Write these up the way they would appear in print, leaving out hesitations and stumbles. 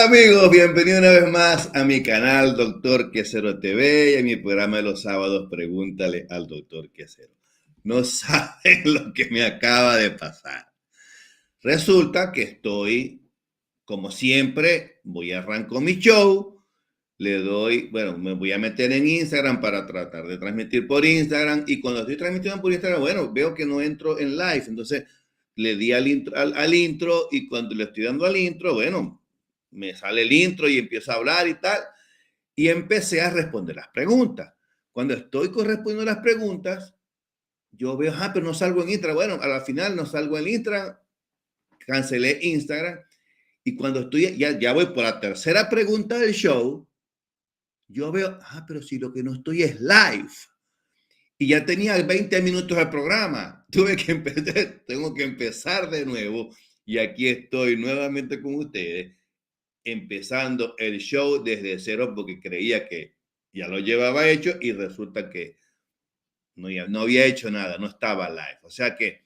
Hola amigos, bienvenidos una vez más a mi canal Doctor Quesero TV y a mi programa de los sábados Pregúntale al Doctor Quesero. No saben lo que me acaba de pasar. Resulta que estoy, como siempre, voy a arrancar mi show, le doy, bueno, me voy a meter en Instagram para tratar de transmitir por Instagram y cuando estoy transmitiendo por Instagram, bueno, veo que no entro en live, entonces le di al intro y cuando le estoy dando al intro, bueno, me sale el intro y empiezo a hablar y tal, y empecé a responder las preguntas. Cuando estoy respondiendo las preguntas, yo veo, pero no salgo en Instagram. Bueno, a la final no salgo en Instagram, cancelé Instagram, y cuando estoy, ya voy por la tercera pregunta del show, yo veo, pero si lo que no estoy es live. Y ya tenía 20 minutos del programa. Tengo que empezar de nuevo. Y aquí estoy nuevamente con ustedes, empezando el show desde cero porque creía que ya lo llevaba hecho y resulta que no había hecho nada, no estaba live. O sea que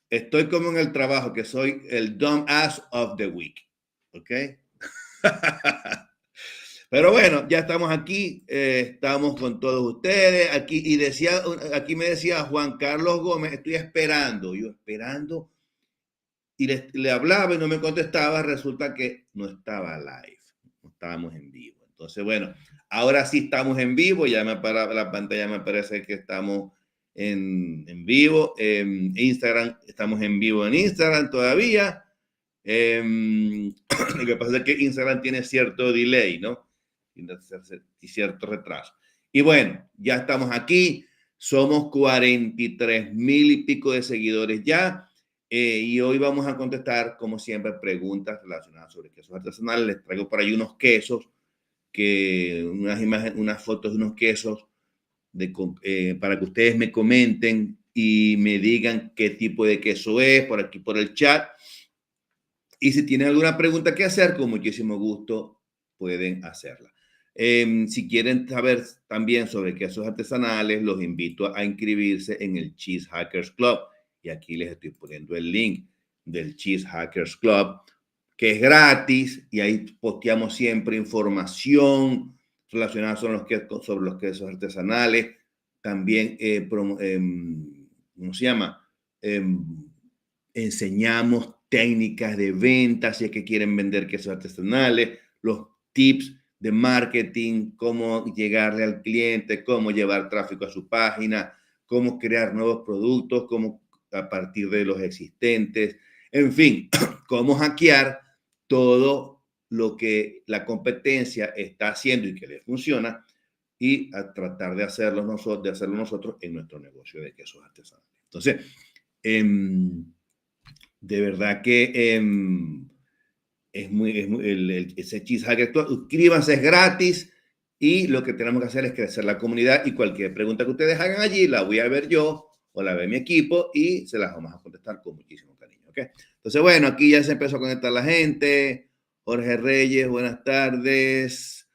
estoy como en el trabajo, que soy el dumbass of the week. ¿Ok? Pero bueno, ya estamos aquí, estamos con todos ustedes aquí y aquí me decía Juan Carlos Gómez, estoy esperando, yo esperando y le hablaba y no me contestaba, resulta que no estaba live, no estábamos en vivo. Entonces, bueno, ahora sí estamos en vivo, ya para la pantalla me parece que estamos en vivo, en Instagram, estamos en vivo en Instagram todavía. Lo que pasa es que Instagram tiene cierto delay, ¿no? Y cierto retraso. Y bueno, ya estamos aquí, somos 43,000 y pico de seguidores ya. Y hoy vamos a contestar, como siempre, preguntas relacionadas sobre quesos artesanales. Les traigo por ahí unos quesos, unas imágenes, unas fotos de unos quesos para que ustedes me comenten y me digan qué tipo de queso es por aquí por el chat. Y si tienen alguna pregunta que hacer, con muchísimo gusto pueden hacerla. Si quieren saber también sobre quesos artesanales, los invito a inscribirse en el Cheese Hackers Club. Y aquí les estoy poniendo el link del Cheese Hackers Club, que es gratis y ahí posteamos siempre información relacionada sobre los quesos artesanales. También, ¿cómo se llama? Enseñamos técnicas de venta, si es que quieren vender quesos artesanales, los tips de marketing, cómo llegarle al cliente, cómo llevar tráfico a su página, cómo crear nuevos productos, cómo a partir de los existentes, en fin, cómo hackear todo lo que la competencia está haciendo y que le funciona y a tratar de hacerlo nosotros en nuestro negocio de quesos artesanales. Entonces, de verdad que ese Cheese Hacker Club, suscríbanse, es gratis y lo que tenemos que hacer es crecer la comunidad y cualquier pregunta que ustedes hagan allí la voy a ver yo o la ve mi equipo y se las vamos a contestar con muchísimo cariño, ¿ok? Entonces, bueno, aquí ya se empezó a conectar la gente. Jorge Reyes, buenas tardes.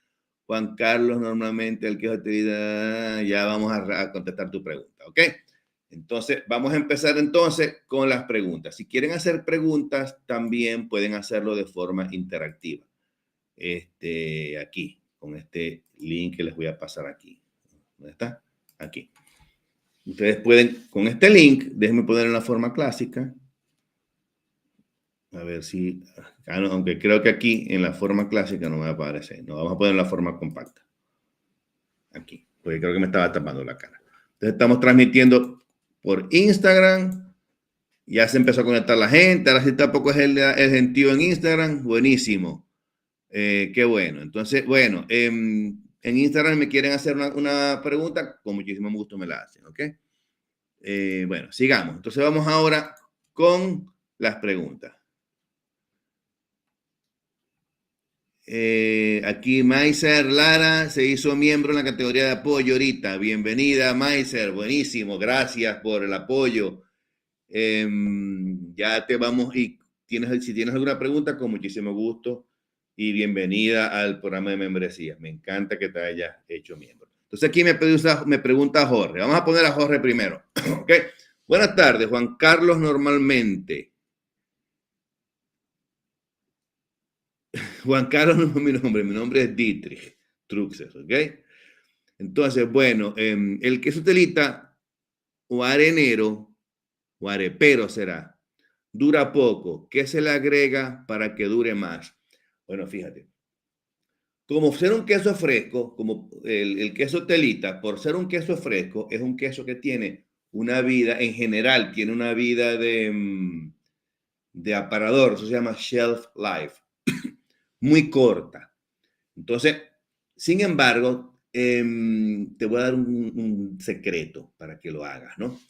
Juan Carlos, normalmente el que es actividad, ya vamos a contestar tu pregunta, ¿ok? Entonces, vamos a empezar entonces con las preguntas. Si quieren hacer preguntas, también pueden hacerlo de forma interactiva. Aquí, con este link que les voy a pasar aquí. ¿Dónde está? Aquí. Ustedes pueden, con este link, déjenme poner en la forma clásica. A ver si, aunque creo que aquí en la forma clásica no me va a aparecer. No, vamos a poner en la forma compacta. Aquí, porque creo que me estaba tapando la cara. Entonces, estamos transmitiendo por Instagram. Ya se empezó a conectar la gente. Ahora sí tampoco es el gentío en Instagram. Buenísimo. Qué bueno. Entonces, bueno, en Instagram me quieren hacer una pregunta, con muchísimo gusto me la hacen, ¿ok? Bueno, sigamos. Entonces vamos ahora con las preguntas. Aquí Maiser Lara se hizo miembro en la categoría de apoyo ahorita. Bienvenida, Maiser. Buenísimo. Gracias por el apoyo. Ya te vamos y si tienes alguna pregunta, con muchísimo gusto y bienvenida al programa de membresía. Me encanta que te hayas hecho miembro. Entonces aquí me pregunta Jorge. Vamos a poner a Jorge primero. ¿Ok? Buenas tardes, Juan Carlos normalmente. Juan Carlos no es mi nombre es Dietrich Truxes, ¿ok? Entonces, bueno, el queso telita o arenero o arepero será, dura poco. ¿Qué se le agrega para que dure más? Bueno, fíjate, como ser un queso fresco, como el queso telita, por ser un queso fresco, es un queso que tiene una vida, en general, tiene una vida de aparador, eso se llama shelf life, muy corta. Entonces, sin embargo, te voy a dar un secreto para que lo hagas, ¿no?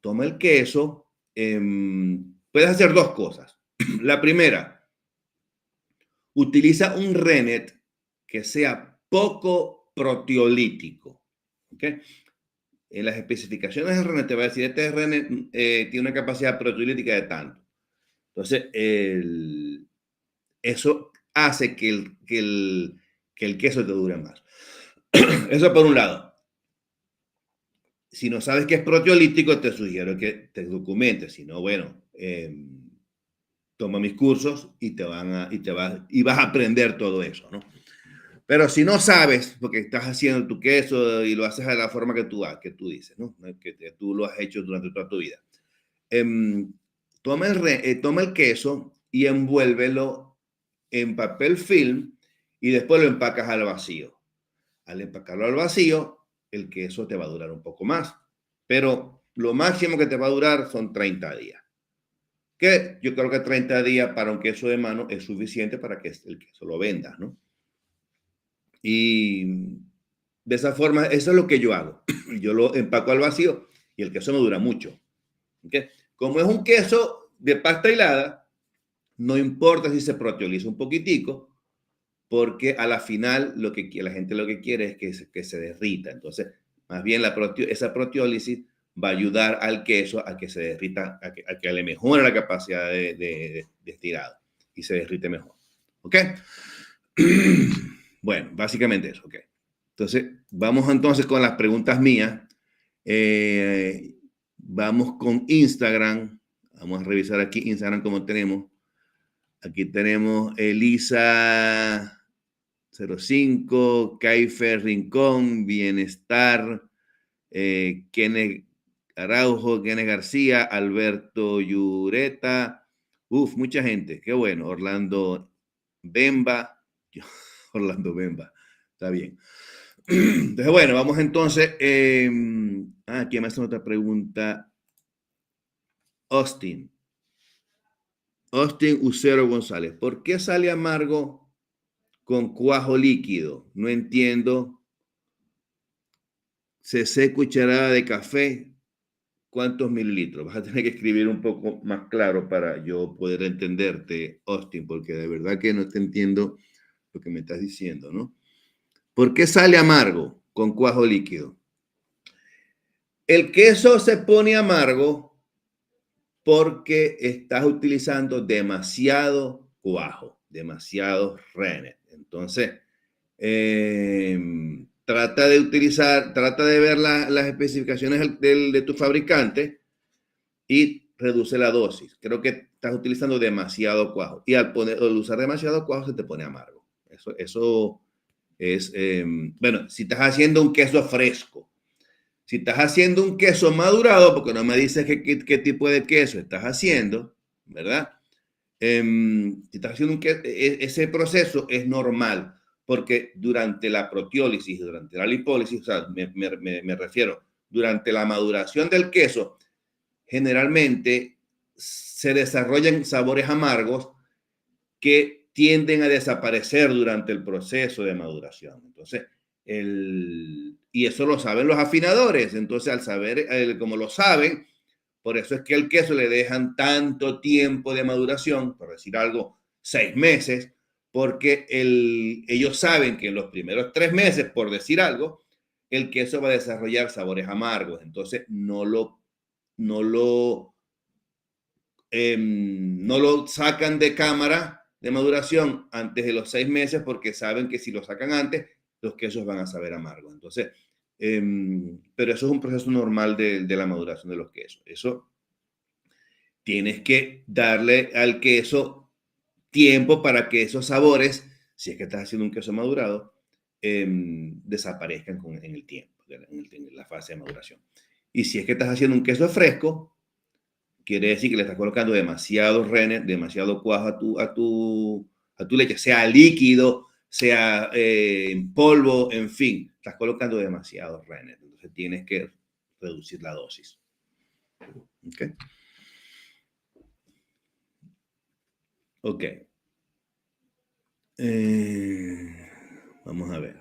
Toma el queso, puedes hacer dos cosas. La primera, utiliza un rennet que sea poco proteolítico, ¿ok? En las especificaciones del rennet te va a decir, este rennet tiene una capacidad proteolítica de tanto. Entonces, eso hace que el queso te dure más. Eso por un lado. Si no sabes qué es proteolítico, te sugiero que te documentes. Si no, bueno, toma mis cursos y y vas a aprender todo eso, ¿no? Pero si no sabes, porque estás haciendo tu queso y lo haces de la forma que tú dices, ¿no? Que tú lo has hecho durante toda tu vida. Eh, toma el queso y envuélvelo en papel film y después lo empacas al vacío. Al empacarlo al vacío, el queso te va a durar un poco más, pero lo máximo que te va a durar son 30 días. Que yo creo que 30 días para un queso de mano es suficiente para que el queso lo vendas, ¿no? Y de esa forma, eso es lo que yo hago. Yo lo empaco al vacío y el queso me dura mucho. ¿Okay? Como es un queso de pasta hilada, no importa si se proteoliza un poquitico, porque a la final la gente lo que quiere es que se derrita. Entonces, más bien esa proteólisis va a ayudar al queso a que se derrita, a que le mejore la capacidad de estirado y se derrite mejor. ¿Ok? Bueno, básicamente eso. Ok. Entonces, vamos entonces con las preguntas mías. Vamos con Instagram. Vamos a revisar aquí Instagram como tenemos. Aquí tenemos Elisa 05, Kaifer Rincón, Bienestar, Kenneth Araujo, Kenneth García, Alberto Llureta, mucha gente, qué bueno, Orlando Bemba, Orlando Bemba, está bien. Entonces, bueno, vamos entonces, aquí me hacen otra pregunta, Austin Ucero González, ¿por qué sale amargo con cuajo líquido? No entiendo. CC cucharada de café, ¿cuántos mililitros? Vas a tener que escribir un poco más claro para yo poder entenderte, Austin, porque de verdad que no te entiendo lo que me estás diciendo, ¿no? ¿Por qué sale amargo con cuajo líquido? El queso se pone amargo porque estás utilizando demasiado cuajo, demasiado rennet. Entonces, trata de ver las especificaciones de tu fabricante y reduce la dosis. Creo que estás utilizando demasiado cuajo y al usar demasiado cuajo se te pone amargo. Eso es, bueno, si estás haciendo un queso fresco, si estás haciendo un queso madurado, porque no me dices qué tipo de queso estás haciendo, ¿verdad? Si estás haciendo ese proceso es normal, porque durante la proteólisis, durante la lipólisis, o sea, me refiero, durante la maduración del queso, generalmente se desarrollan sabores amargos que tienden a desaparecer durante el proceso de maduración. Entonces, y eso lo saben los afinadores. Entonces, al saber, como lo saben, por eso es que al queso le dejan tanto tiempo de maduración, por decir algo, 6 meses, porque ellos saben que en los primeros 3 meses, por decir algo, el queso va a desarrollar sabores amargos. Entonces, no lo no lo sacan de cámara de maduración antes de los 6 meses porque saben que si lo sacan antes, los quesos van a saber amargos. Entonces, pero eso es un proceso normal de la maduración de los quesos. Eso tienes que darle al queso tiempo para que esos sabores, si es que estás haciendo un queso madurado, desaparezcan en el tiempo, en la fase de maduración. Y si es que estás haciendo un queso fresco, quiere decir que le estás colocando demasiado rennet, demasiado cuajo a tu leche, sea líquido, sea en polvo, en fin, estás colocando demasiado rennet. Entonces tienes que reducir la dosis. ¿Ok? Ok. Vamos a ver.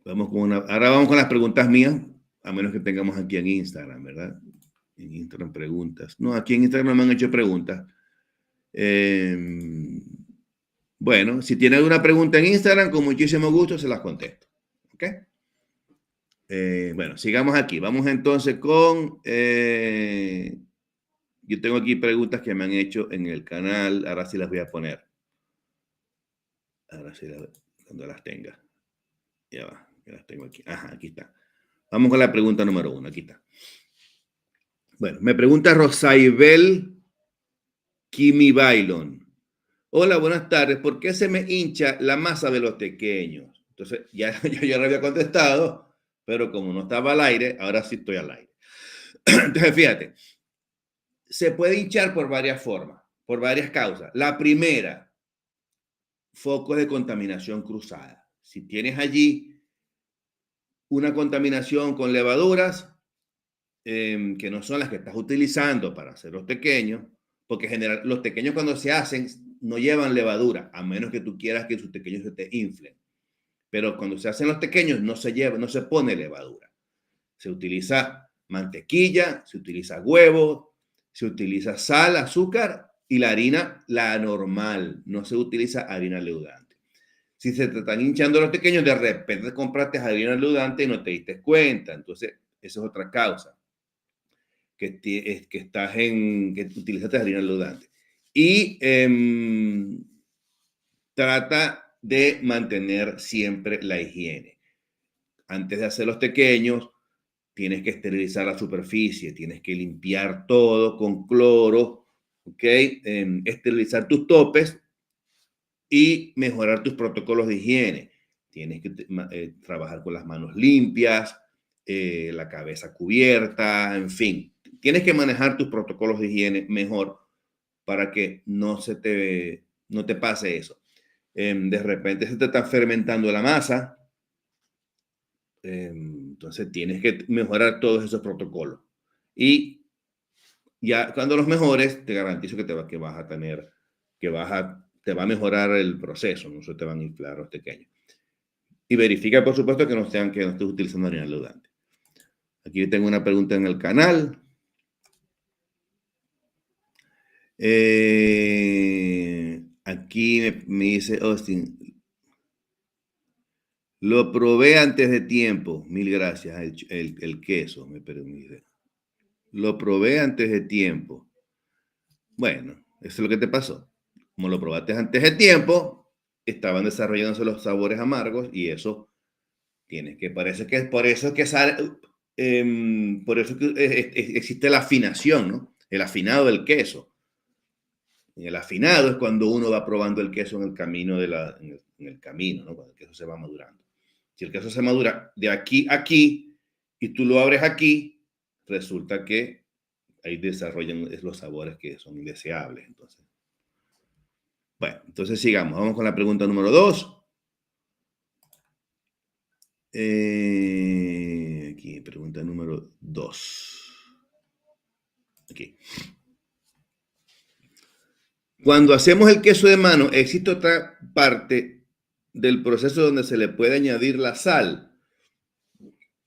Ahora vamos con las preguntas mías, a menos que tengamos aquí en Instagram, ¿verdad? En Instagram preguntas. No, aquí en Instagram no me han hecho preguntas. Bueno, si tiene alguna pregunta en Instagram, con muchísimo gusto se las contesto. ¿Ok? Bueno, sigamos aquí. Vamos entonces con... yo tengo aquí preguntas que me han hecho en el canal. Ahora sí las voy a poner. Ahora sí, cuando las tenga. Ya va, ya las tengo aquí. Ajá, aquí está. Vamos con la pregunta número 1. Aquí está. Bueno, me pregunta Rosaibel Kimi Bailon. Hola, buenas tardes. ¿Por qué se me hincha la masa de los pequeños? Entonces, yo ya le había contestado, pero como no estaba al aire, ahora sí estoy al aire. Entonces, fíjate, se puede hinchar por varias formas, por varias causas. La primera, focos de contaminación cruzada. Si tienes allí una contaminación con levaduras que no son las que estás utilizando para hacer los pequeños, porque en general los pequeños cuando se hacen no llevan levadura, a menos que tú quieras que sus pequeños se te inflen. Pero cuando se hacen los pequeños no se lleva, no se pone levadura. Se utiliza mantequilla, se utiliza huevo, se utiliza sal, azúcar y la harina, la normal. No se utiliza harina leudante. Si se te están hinchando los pequeños, de repente compraste harina leudante y no te diste cuenta. Entonces, esa es otra causa. Que utilizaste harina leudante. Y trata de mantener siempre la higiene. Antes de hacer los pequeños, tienes que esterilizar la superficie, tienes que limpiar todo con cloro, ¿ok? Esterilizar tus topes y mejorar tus protocolos de higiene. Tienes que trabajar con las manos limpias, la cabeza cubierta, en fin. Tienes que manejar tus protocolos de higiene mejor para que no te pase eso. De repente se te está fermentando la masa, entonces tienes que mejorar todos esos protocolos. Y ya cuando los mejores, te garantizo que te vas a tener, te va a mejorar el proceso, no se te van a inflar los pequeños. Y verifica, por supuesto, que no estés utilizando harina leudante. Aquí tengo una pregunta en el canal. Aquí me dice Austin, lo probé antes de tiempo. Mil gracias. El queso, me permite. Lo probé antes de tiempo. Bueno, eso es lo que te pasó. Como lo probaste antes de tiempo, estaban desarrollándose los sabores amargos y eso tienes que, parece que por eso que sale, por eso que existe la afinación, ¿no? El afinado del queso. Y el afinado es cuando uno va probando el queso en el camino en el camino, ¿no? Cuando el queso se va madurando. Si el queso se madura de aquí a aquí y tú lo abres aquí, resulta que ahí desarrollan los sabores que son indeseables. Entonces, bueno, entonces sigamos. Vamos con la pregunta número 2. Aquí, pregunta número 2. Aquí. Cuando hacemos el queso de mano, existe otra parte del proceso donde se le puede añadir la sal.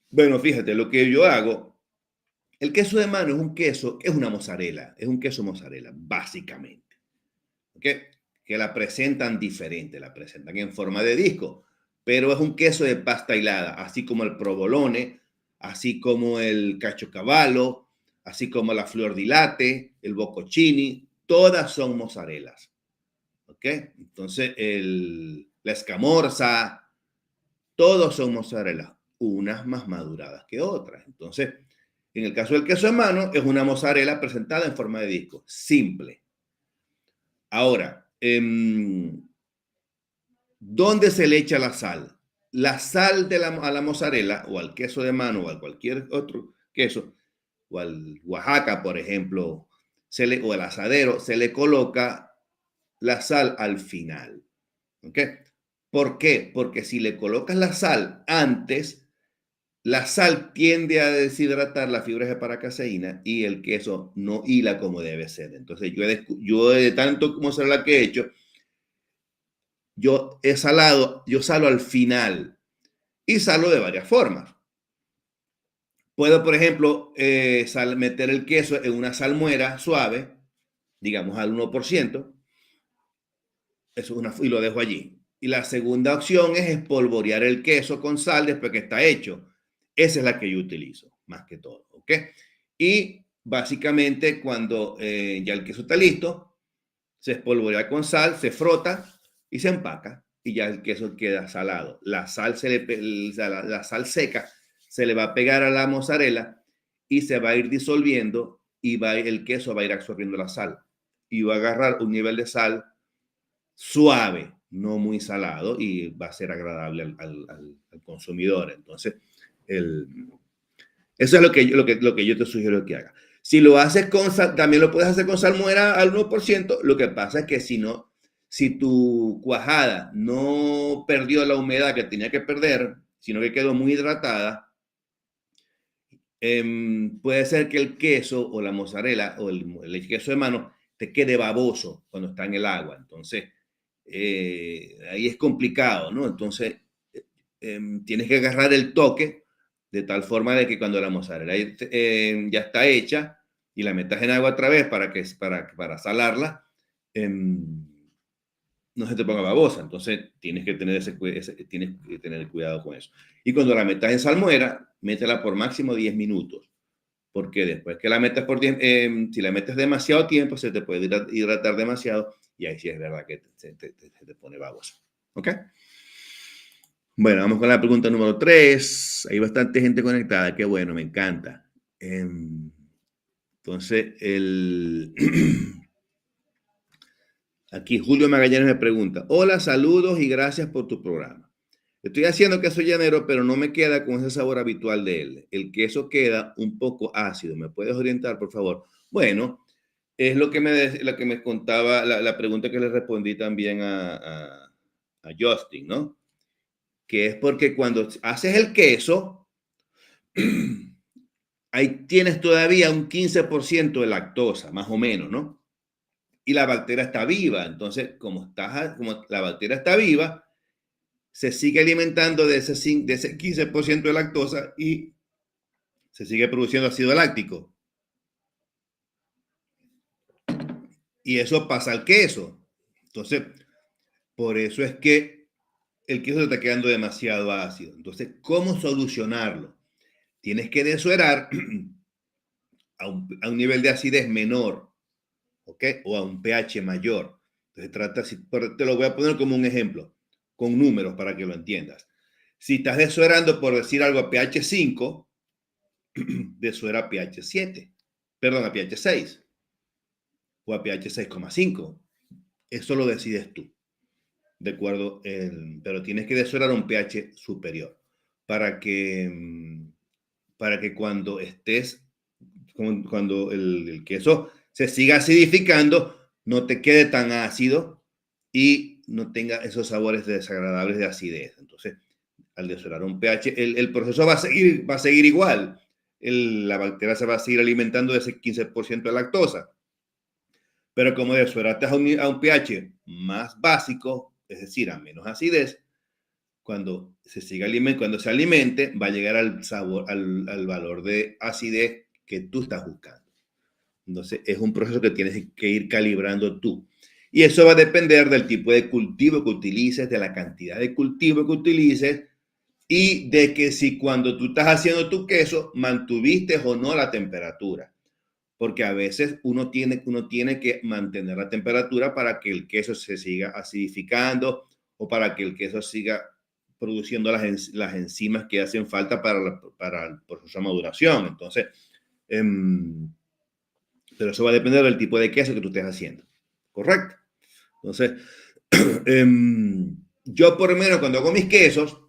Bueno, fíjate, lo que yo hago, el queso de mano es un queso, es una mozzarella, es un queso mozzarella, básicamente. ¿Ok? Que la presentan diferente, la presentan en forma de disco, pero es un queso de pasta hilada, así como el provolone, así como el caciocavallo, así como la flor di latte, el bocconcini, todas son mozzarellas. ¿Ok? Entonces, la escamorza, todos son mozzarella, unas más maduradas que otras. Entonces, en el caso del queso de mano, es una mozzarella presentada en forma de disco, simple. Ahora, ¿dónde se le echa la sal? La sal a la mozzarella o al queso de mano o a cualquier otro queso, o al Oaxaca, por ejemplo, o el asadero, se le coloca la sal al final. ¿Ok? ¿Por qué? Porque si le colocas la sal antes, la sal tiende a deshidratar las fibras de paracaseína y el queso no hila como debe ser. Entonces, yo de tanto mozzarella que he hecho, yo salo al final y salo de varias formas. Puedo, por ejemplo, meter el queso en una salmuera suave, digamos al 1%, y lo dejo allí. Y la segunda opción es espolvorear el queso con sal después que está hecho. Esa es la que yo utilizo, más que todo, ¿ok? Y básicamente cuando ya el queso está listo, se espolvorea con sal, se frota y se empaca y ya el queso queda salado. La sal seca se le va a pegar a la mozzarella y se va a ir disolviendo y el queso va a ir absorbiendo la sal y va a agarrar un nivel de sal suave, no muy salado, y va a ser agradable al consumidor. Entonces, eso es lo que yo te sugiero que hagas. Si lo haces con sal, también lo puedes hacer con salmuera al 1%. Lo que pasa es que si tu cuajada no perdió la humedad que tenía que perder, sino que quedó muy hidratada, puede ser que el queso o la mozzarella o el queso de mano te quede baboso cuando está en el agua. Entonces, ahí es complicado, ¿no? Entonces, tienes que agarrar el toque de tal forma de que cuando la mozzarella ya está hecha y la metas en agua otra vez para salarla, no se te ponga babosa. Entonces, tienes que tener cuidado con eso. Y cuando la metas en salmuera, métela por máximo 10 minutos. Porque después que la metas si la metes demasiado tiempo, se te puede hidratar demasiado y ahí sí es verdad que se te pone babosa. ¿Ok? Bueno, vamos con la pregunta número 3. Hay bastante gente conectada, qué bueno, me encanta. Entonces, aquí Julio Magallanes me pregunta, hola, saludos y gracias por tu programa. Estoy haciendo queso llanero, pero no me queda con ese sabor habitual de él. El queso queda un poco ácido. ¿Me puedes orientar, por favor? Bueno, es lo que me contaba, la pregunta que le respondí también a Justin, ¿no? Que es porque cuando haces el queso, ahí tienes todavía un 15% de lactosa, más o menos, ¿no? Y la bacteria está viva. Entonces, como la bacteria está viva, se sigue alimentando de ese 15% de lactosa y se sigue produciendo ácido láctico. Y eso pasa al queso. Entonces, por eso es que el queso está quedando demasiado ácido. Entonces, ¿cómo solucionarlo? Tienes que desuerar a un nivel de acidez menor, ¿ok? O a un pH mayor. Entonces, te lo voy a poner como un ejemplo, con números para que lo entiendas. Si estás desuerando, por decir algo, a pH 5, desuera a pH 7, perdón, a pH 6 o a pH 6,5. Eso lo decides tú, ¿de acuerdo? Pero tienes que desuerar a un pH superior para que, cuando cuando el queso se siga acidificando, no te quede tan ácido y no tenga esos sabores desagradables de acidez. Entonces, al desorar un pH, el proceso va a seguir igual. La bacteria se va a seguir alimentando de ese 15% de lactosa. Pero como desoraste a un pH más básico, es decir, a menos acidez, cuando se alimente, va a llegar al sabor, al valor de acidez que tú estás buscando. Entonces, es un proceso que tienes que ir calibrando tú. Y eso va a depender del tipo de cultivo que utilices, de la cantidad de cultivo que utilices y de que si cuando tú estás haciendo tu queso mantuviste o no la temperatura. Porque a veces uno tiene que mantener la temperatura para que el queso se siga acidificando o para que el queso siga produciendo las enzimas que hacen falta para el proceso de maduración. Entonces, pero eso va a depender del tipo de queso que tú estés haciendo. ¿Correcto? Entonces, yo por lo menos cuando hago mis quesos,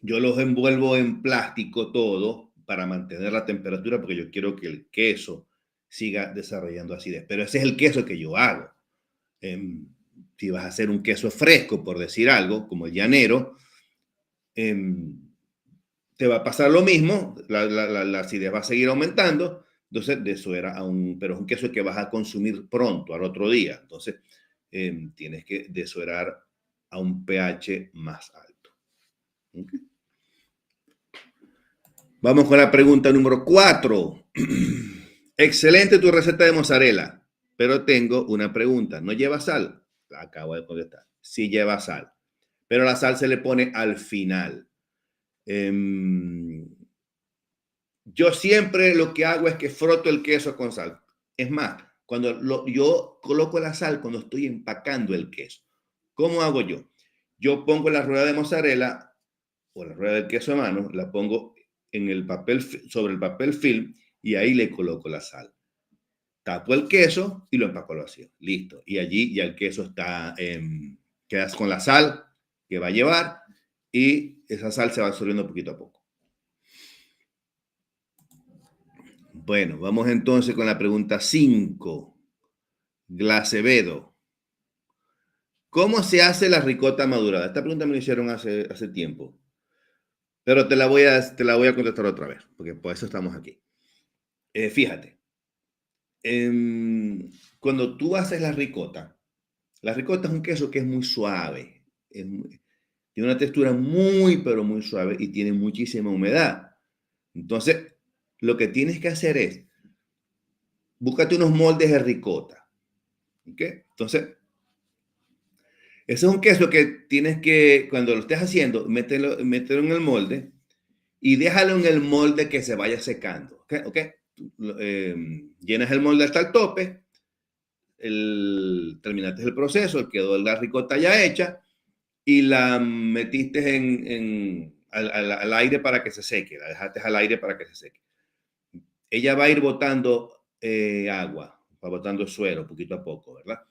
yo los envuelvo en plástico todo para mantener la temperatura porque yo quiero que el queso siga desarrollando acidez. Pero ese es el queso que yo hago. Si vas a hacer un queso fresco, por decir algo, como el llanero, te va a pasar lo mismo, la acidez va a seguir aumentando, entonces desuera pero es un queso que vas a consumir pronto, al otro día, entonces tienes que desuerar a un pH más alto. ¿Okay? Vamos con la pregunta número 4. Excelente tu receta de mozzarella, pero tengo una pregunta. ¿No lleva sal? La acabo de contestar. Sí lleva sal, pero la sal se le pone al final. Yo siempre lo que hago es que froto el queso con sal. Es más, yo coloco la sal cuando estoy empacando el queso. ¿Cómo hago yo? Yo pongo la rueda de mozzarella o la rueda del queso a mano, la pongo en el papel, sobre el papel film y ahí le coloco la sal. Tapo el queso y lo empaco al vacío. Listo. Y allí ya el queso está, quedas con la sal que va a llevar y esa sal se va absorbiendo poquito a poco. Bueno, vamos entonces con la pregunta 5. Glacevedo. ¿Cómo se hace la ricota madurada? Esta pregunta me la hicieron hace tiempo, pero te la voy a contestar otra vez, porque por eso estamos aquí. Fíjate, cuando tú haces la ricota es un queso que es muy suave, tiene una textura muy, pero muy suave y tiene muchísima humedad. Entonces, lo que tienes que hacer es, búscate unos moldes de ricota. ¿Okay? Entonces, ese es un queso que tienes que, cuando lo estés haciendo, mételo en el molde y déjalo en el molde que se vaya secando. ¿Okay? ¿Okay? Llenas el molde hasta el tope, terminaste el proceso, quedó la ricota ya hecha y la metiste al aire para que se seque, la dejaste al aire para que se seque. Ella va a ir botando agua, va botando suero poquito a poco, ¿verdad?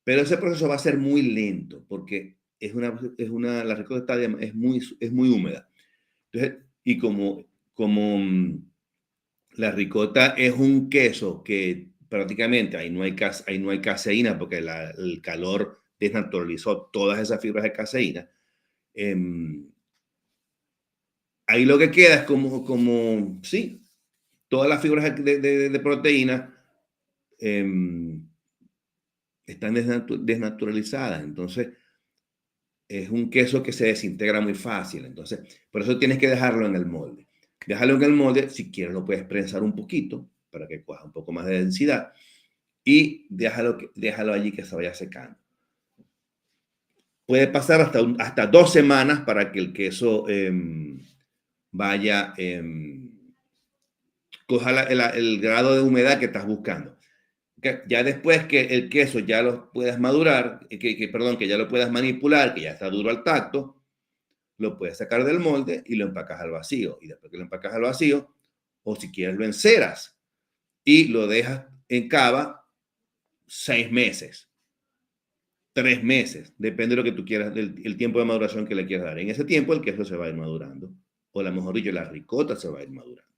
Pero ese proceso va a ser muy lento porque la ricota es muy húmeda. Entonces, y como la ricota es un queso que prácticamente ahí no hay caseína porque el calor desnaturalizó todas esas fibras de caseína. Ahí lo que queda es sí, todas las fibras de proteína están desnaturalizadas. Entonces, es un queso que se desintegra muy fácil. Entonces, por eso tienes que dejarlo en el molde. Déjalo en el molde, si quieres lo puedes prensar un poquito para que coja un poco más de densidad y déjalo allí que se vaya secando. Puede pasar hasta 2 semanas para que el queso vaya, coja el grado de humedad que estás buscando. Ya después que el queso ya lo puedas madurar, que ya lo puedas manipular, que ya está duro al tacto, lo puedes sacar del molde y lo empacas al vacío. Y después que lo empacas al vacío, o si quieres lo enceras y lo dejas en cava 6 meses, 3 meses, depende de lo que tú quieras, el tiempo de maduración que le quieras dar. En ese tiempo el queso se va a ir madurando, o a lo mejor dicho, la ricota se va a ir madurando.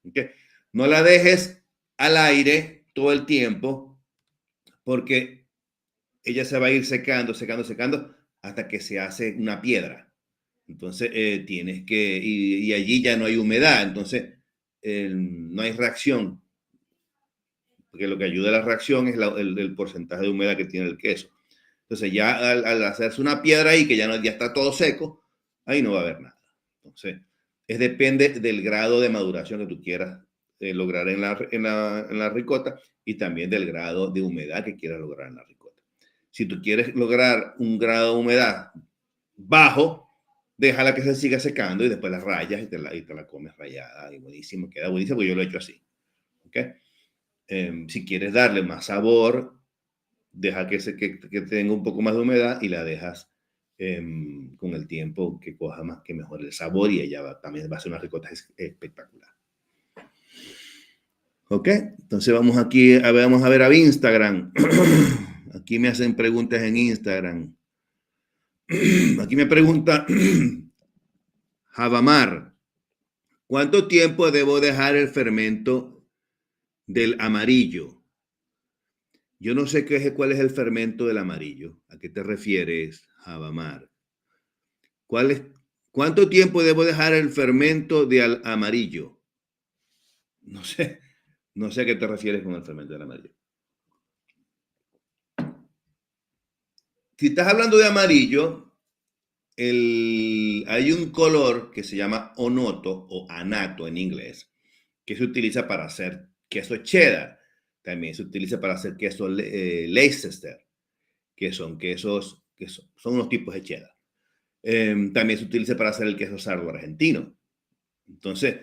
¿Okay? No la dejes al aire todo el tiempo, porque ella se va a ir secando hasta que se hace una piedra. Entonces tienes que, y allí ya no hay humedad, entonces no hay reacción, porque lo que ayuda a la reacción es el porcentaje de humedad que tiene el queso. Entonces ya al hacerse una piedra ahí, que ya está todo seco, ahí no va a haber nada. Entonces, depende del grado de maduración que tú quieras lograr en la ricota y también del grado de humedad que quieras lograr en la ricota. Si tú quieres lograr un grado de humedad bajo, déjala que se siga secando y después la rayas y te la comes rayada. Y buenísimo, queda buenísimo, porque yo lo he hecho así. ¿Okay? Si quieres darle más sabor, deja que tenga un poco más de humedad y la dejas con el tiempo que coja más, que mejore el sabor y ella también va a ser una ricota espectacular. ¿Ok? Entonces vamos aquí, vamos a ver a Instagram. Aquí me hacen preguntas en Instagram. Aquí me pregunta Javamar, ¿cuánto tiempo debo dejar el fermento del amarillo? Yo no sé cuál es el fermento del amarillo. ¿A qué te refieres, Javamar? ¿Cuánto tiempo debo dejar el fermento de amarillo? No sé, no sé a qué te refieres con el fermento del amarillo. Si estás hablando de amarillo, hay un color que se llama onoto o anato en inglés, que se utiliza para hacer queso cheddar. También se utiliza para hacer queso Leicester, que son quesos, son unos tipos de cheddar. También se utiliza para hacer el queso sardo argentino. Entonces,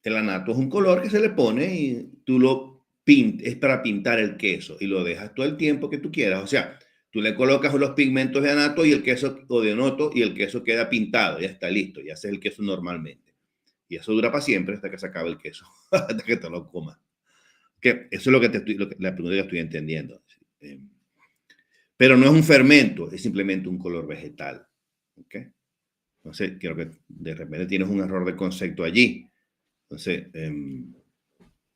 el anato es un color que se le pone y tú lo pintas, es para pintar el queso y lo dejas todo el tiempo que tú quieras. O sea, tú le colocas los pigmentos de anato y el queso, o de onoto, y el queso queda pintado, ya está listo, ya haces el queso normalmente. Y eso dura para siempre hasta que se acabe el queso, hasta que te lo comas. Que eso es lo que la pregunta que estoy entendiendo. Pero no es un fermento, es simplemente un color vegetal. ¿Okay? Entonces, creo que de repente tienes un error de concepto allí. Entonces,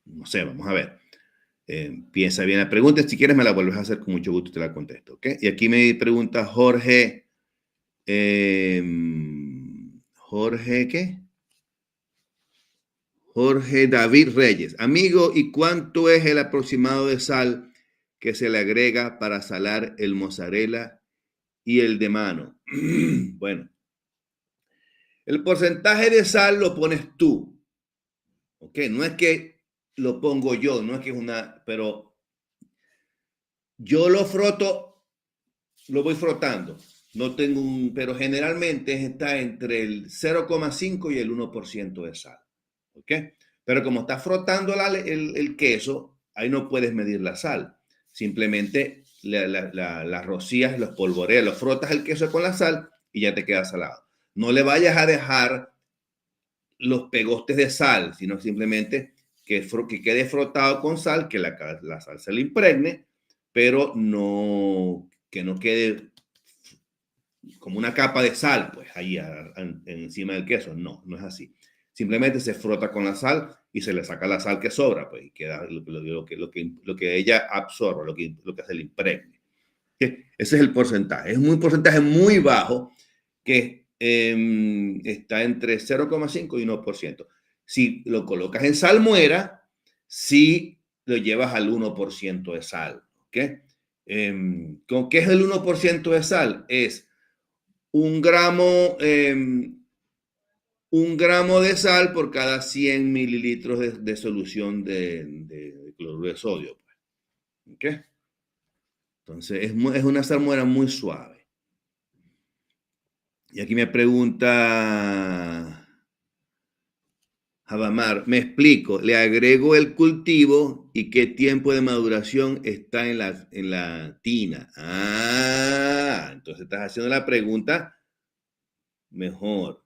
no sé, vamos a ver. Piensa bien la pregunta. Si quieres, me la vuelves a hacer con mucho gusto y te la contesto. ¿Okay? Y aquí me pregunta Jorge. Jorge, ¿qué? Jorge David Reyes. Amigo, ¿y cuánto es el aproximado de sal que se le agrega para salar el mozzarella y el de mano? Bueno, el porcentaje de sal lo pones tú. ¿Ok? No es que lo pongo yo, no es que es una, pero yo lo froto, lo voy frotando. No tengo pero generalmente está entre el 0,5 y el 1% de sal. ¿Ok? Pero como estás frotando el queso, ahí no puedes medir la sal. Simplemente la rocías, los polvoreas, lo frotas el queso con la sal y ya te queda salado. No le vayas a dejar los pegostes de sal, sino simplemente que quede frotado con sal, que la sal se le impregne, pero no, que no quede como una capa de sal, pues ahí encima del queso. No, no es así. Simplemente se frota con la sal y se le saca la sal que sobra, pues y queda lo que ella absorbe, lo que se le impregne. Ese es el porcentaje. Es un porcentaje muy bajo que está entre 0,5 y 1%. Si lo colocas en salmuera, si lo llevas al 1% de sal. ¿Okay? ¿Con qué es el 1% de sal? Es un gramo, un gramo de sal por cada 100 mililitros de solución de cloruro de sodio. ¿Okay? Entonces es una salmuera muy suave. Y aquí me pregunta Javamar, me explico, le agrego el cultivo y qué tiempo de maduración está en la tina. Ah, entonces estás haciendo la pregunta mejor.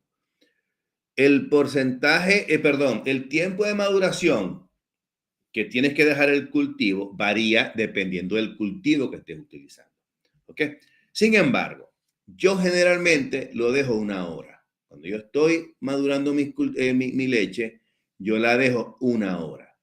El porcentaje, perdón, el tiempo de maduración que tienes que dejar el cultivo varía dependiendo del cultivo que estés utilizando. ¿Ok? Sin embargo, yo generalmente lo dejo 1 hora. Cuando yo estoy madurando mi leche, yo la dejo 1 hora.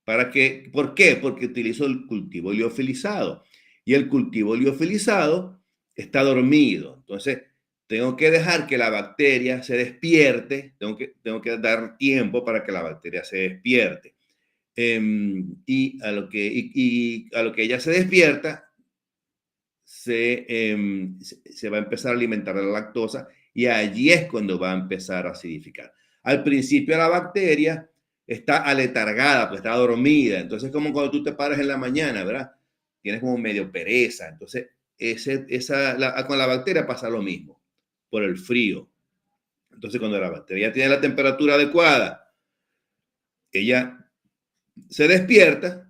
¿Por qué? Porque utilizo el cultivo liofilizado. Y el cultivo liofilizado está dormido. Entonces, tengo que dejar que la bacteria se despierte. Tengo que dar tiempo para que la bacteria se despierte. Y a lo que ella se despierta, se va a empezar a alimentar de la lactosa y allí es cuando va a empezar a acidificar. Al principio la bacteria está aletargada, pues está dormida. Entonces, como cuando tú te paras en la mañana, ¿verdad? Tienes como medio pereza. Entonces, con la bacteria pasa lo mismo, por el frío. Entonces, cuando la bacteria tiene la temperatura adecuada, ella se despierta.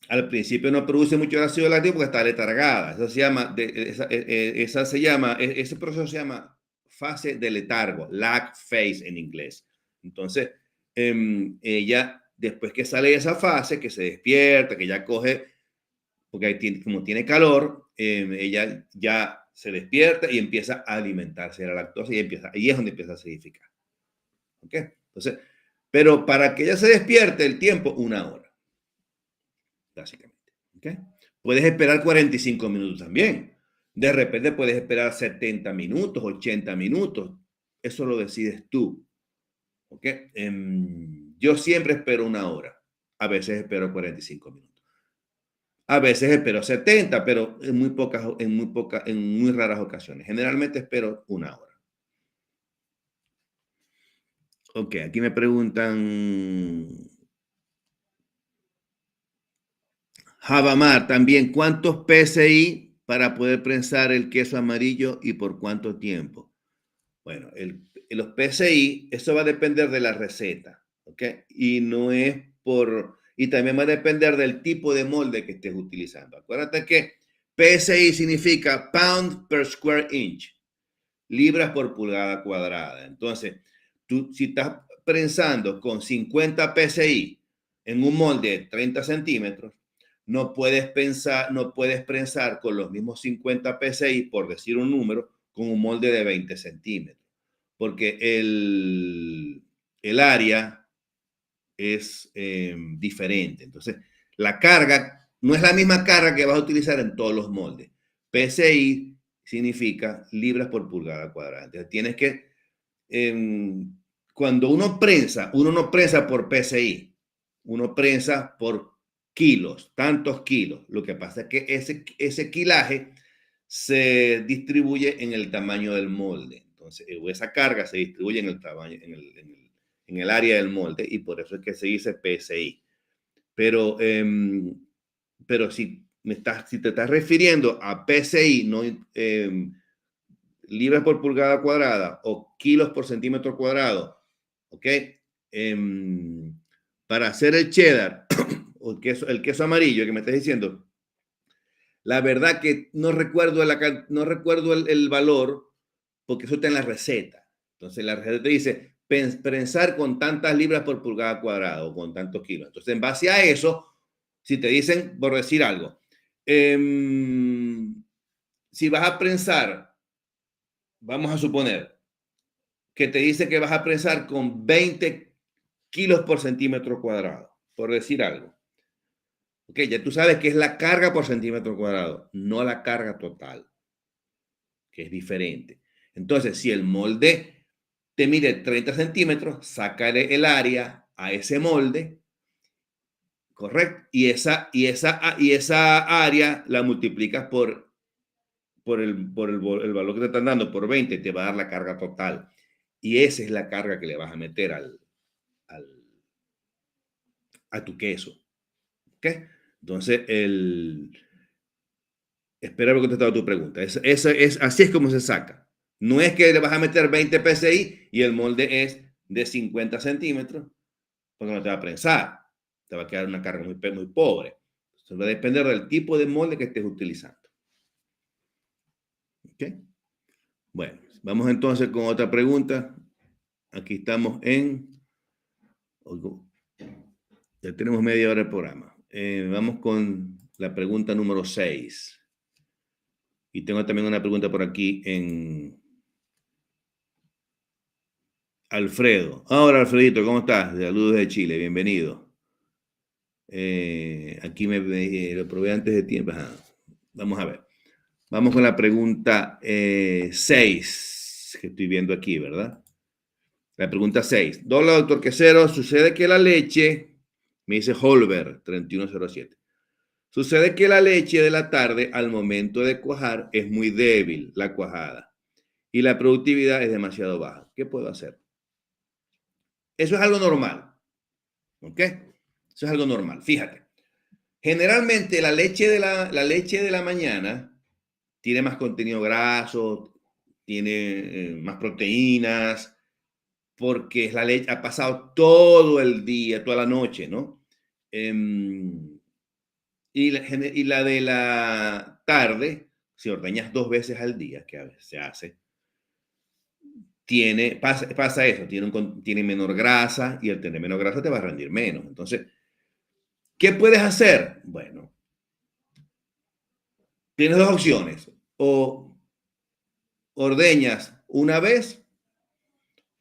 Al principio no produce mucho ácido láctico porque está letargada. Eso se llama, ese proceso se llama fase de letargo, lag phase en inglés. Entonces, ella, después que sale de esa fase, que se despierta, que ya coge porque como tiene calor, ella ya se despierta y empieza a alimentarse de la lactosa y ahí es donde empieza a acidificar. ¿Ok? Entonces, pero para que ella se despierte, el tiempo, 1 hora, básicamente. ¿Ok? Puedes esperar 45 minutos también. De repente puedes esperar 70 minutos, 80 minutos. Eso lo decides tú. ¿Ok? Yo siempre espero 1 hora. A veces espero 45 minutos. A veces espero 70, pero en muy raras ocasiones. Generalmente espero 1 hora. Ok, aquí me preguntan, Javamar, también, ¿cuántos PSI para poder prensar el queso amarillo y por cuánto tiempo? Bueno, los PSI, eso va a depender de la receta, ¿ok? Y no es y también va a depender del tipo de molde que estés utilizando. Acuérdate que PSI significa pound per square inch, libras por pulgada cuadrada. Entonces, si estás prensando con 50 PSI en un molde de 30 centímetros, no puedes prensar con los mismos 50 PSI, por decir un número, con un molde de 20 centímetros, porque el área es diferente. Entonces, la carga no es la misma carga que vas a utilizar en todos los moldes. PSI significa libras por pulgada cuadrada. Entonces, tienes que, cuando uno no prensa por PSI, uno prensa por kilos, tantos kilos. Lo que pasa es que ese kilaje se distribuye en el tamaño del molde. Entonces, esa carga se distribuye en el tamaño, en el área del molde, y por eso es que se dice PSI. Pero, pero si te estás refiriendo a PSI, no libras por pulgada cuadrada o kilos por centímetro cuadrado, ¿ok? Para hacer el cheddar o el queso amarillo que me estás diciendo, la verdad que no recuerdo el valor, porque eso está en la receta. Entonces la receta te dice prensar con tantas libras por pulgada cuadrada o con tantos kilos. Entonces, en base a eso, si te dicen, por decir algo, si vas a prensar, vamos a suponer que te dice que vas a prensar con 20 kilos por centímetro cuadrado, por decir algo. Ok, ya tú sabes que es la carga por centímetro cuadrado, no la carga total, que es diferente. Entonces, si el molde te mide 30 centímetros, sácale el área a ese molde, ¿correcto? Y esa área la multiplicas por el valor que te están dando, por 20, te va a dar la carga total. Y esa es la carga que le vas a meter a tu queso. ¿Ok? Entonces, espero haber contestado tu pregunta. Así es como se saca. No es que le vas a meter 20 PSI y el molde es de 50 centímetros, porque no te va a prensar. Te va a quedar una carga muy pobre. Entonces, va a depender del tipo de molde que estés utilizando. ¿Ok? Bueno, vamos entonces con otra pregunta. Aquí estamos ya tenemos media hora de programa. Vamos con la pregunta número 6. Y tengo también una pregunta por aquí en Alfredo. Ahora, Alfredito, ¿cómo estás? Saludos de Chile, bienvenido. Aquí lo probé antes de tiempo. Ajá. Vamos a ver. Vamos con la pregunta 6, que estoy viendo aquí, ¿verdad? La pregunta 6. Hola, doctor Quesero. Sucede que la leche, me dice Holber, 3107. Sucede que la leche de la tarde, al momento de cuajar, es muy débil, la cuajada, y la productividad es demasiado baja. ¿Qué puedo hacer? Eso es algo normal, ¿ok? Eso es algo normal. Fíjate, generalmente la leche de la mañana tiene más contenido graso, tiene más proteínas, porque la leche ha pasado todo el día, toda la noche, ¿no? Y la de la tarde, si ordeñas 2 veces al día, que a veces se hace, pasa eso, tiene menor grasa, y al tener menos grasa te va a rendir menos. Entonces, ¿qué puedes hacer? Bueno, tienes dos opciones. O ordeñas una vez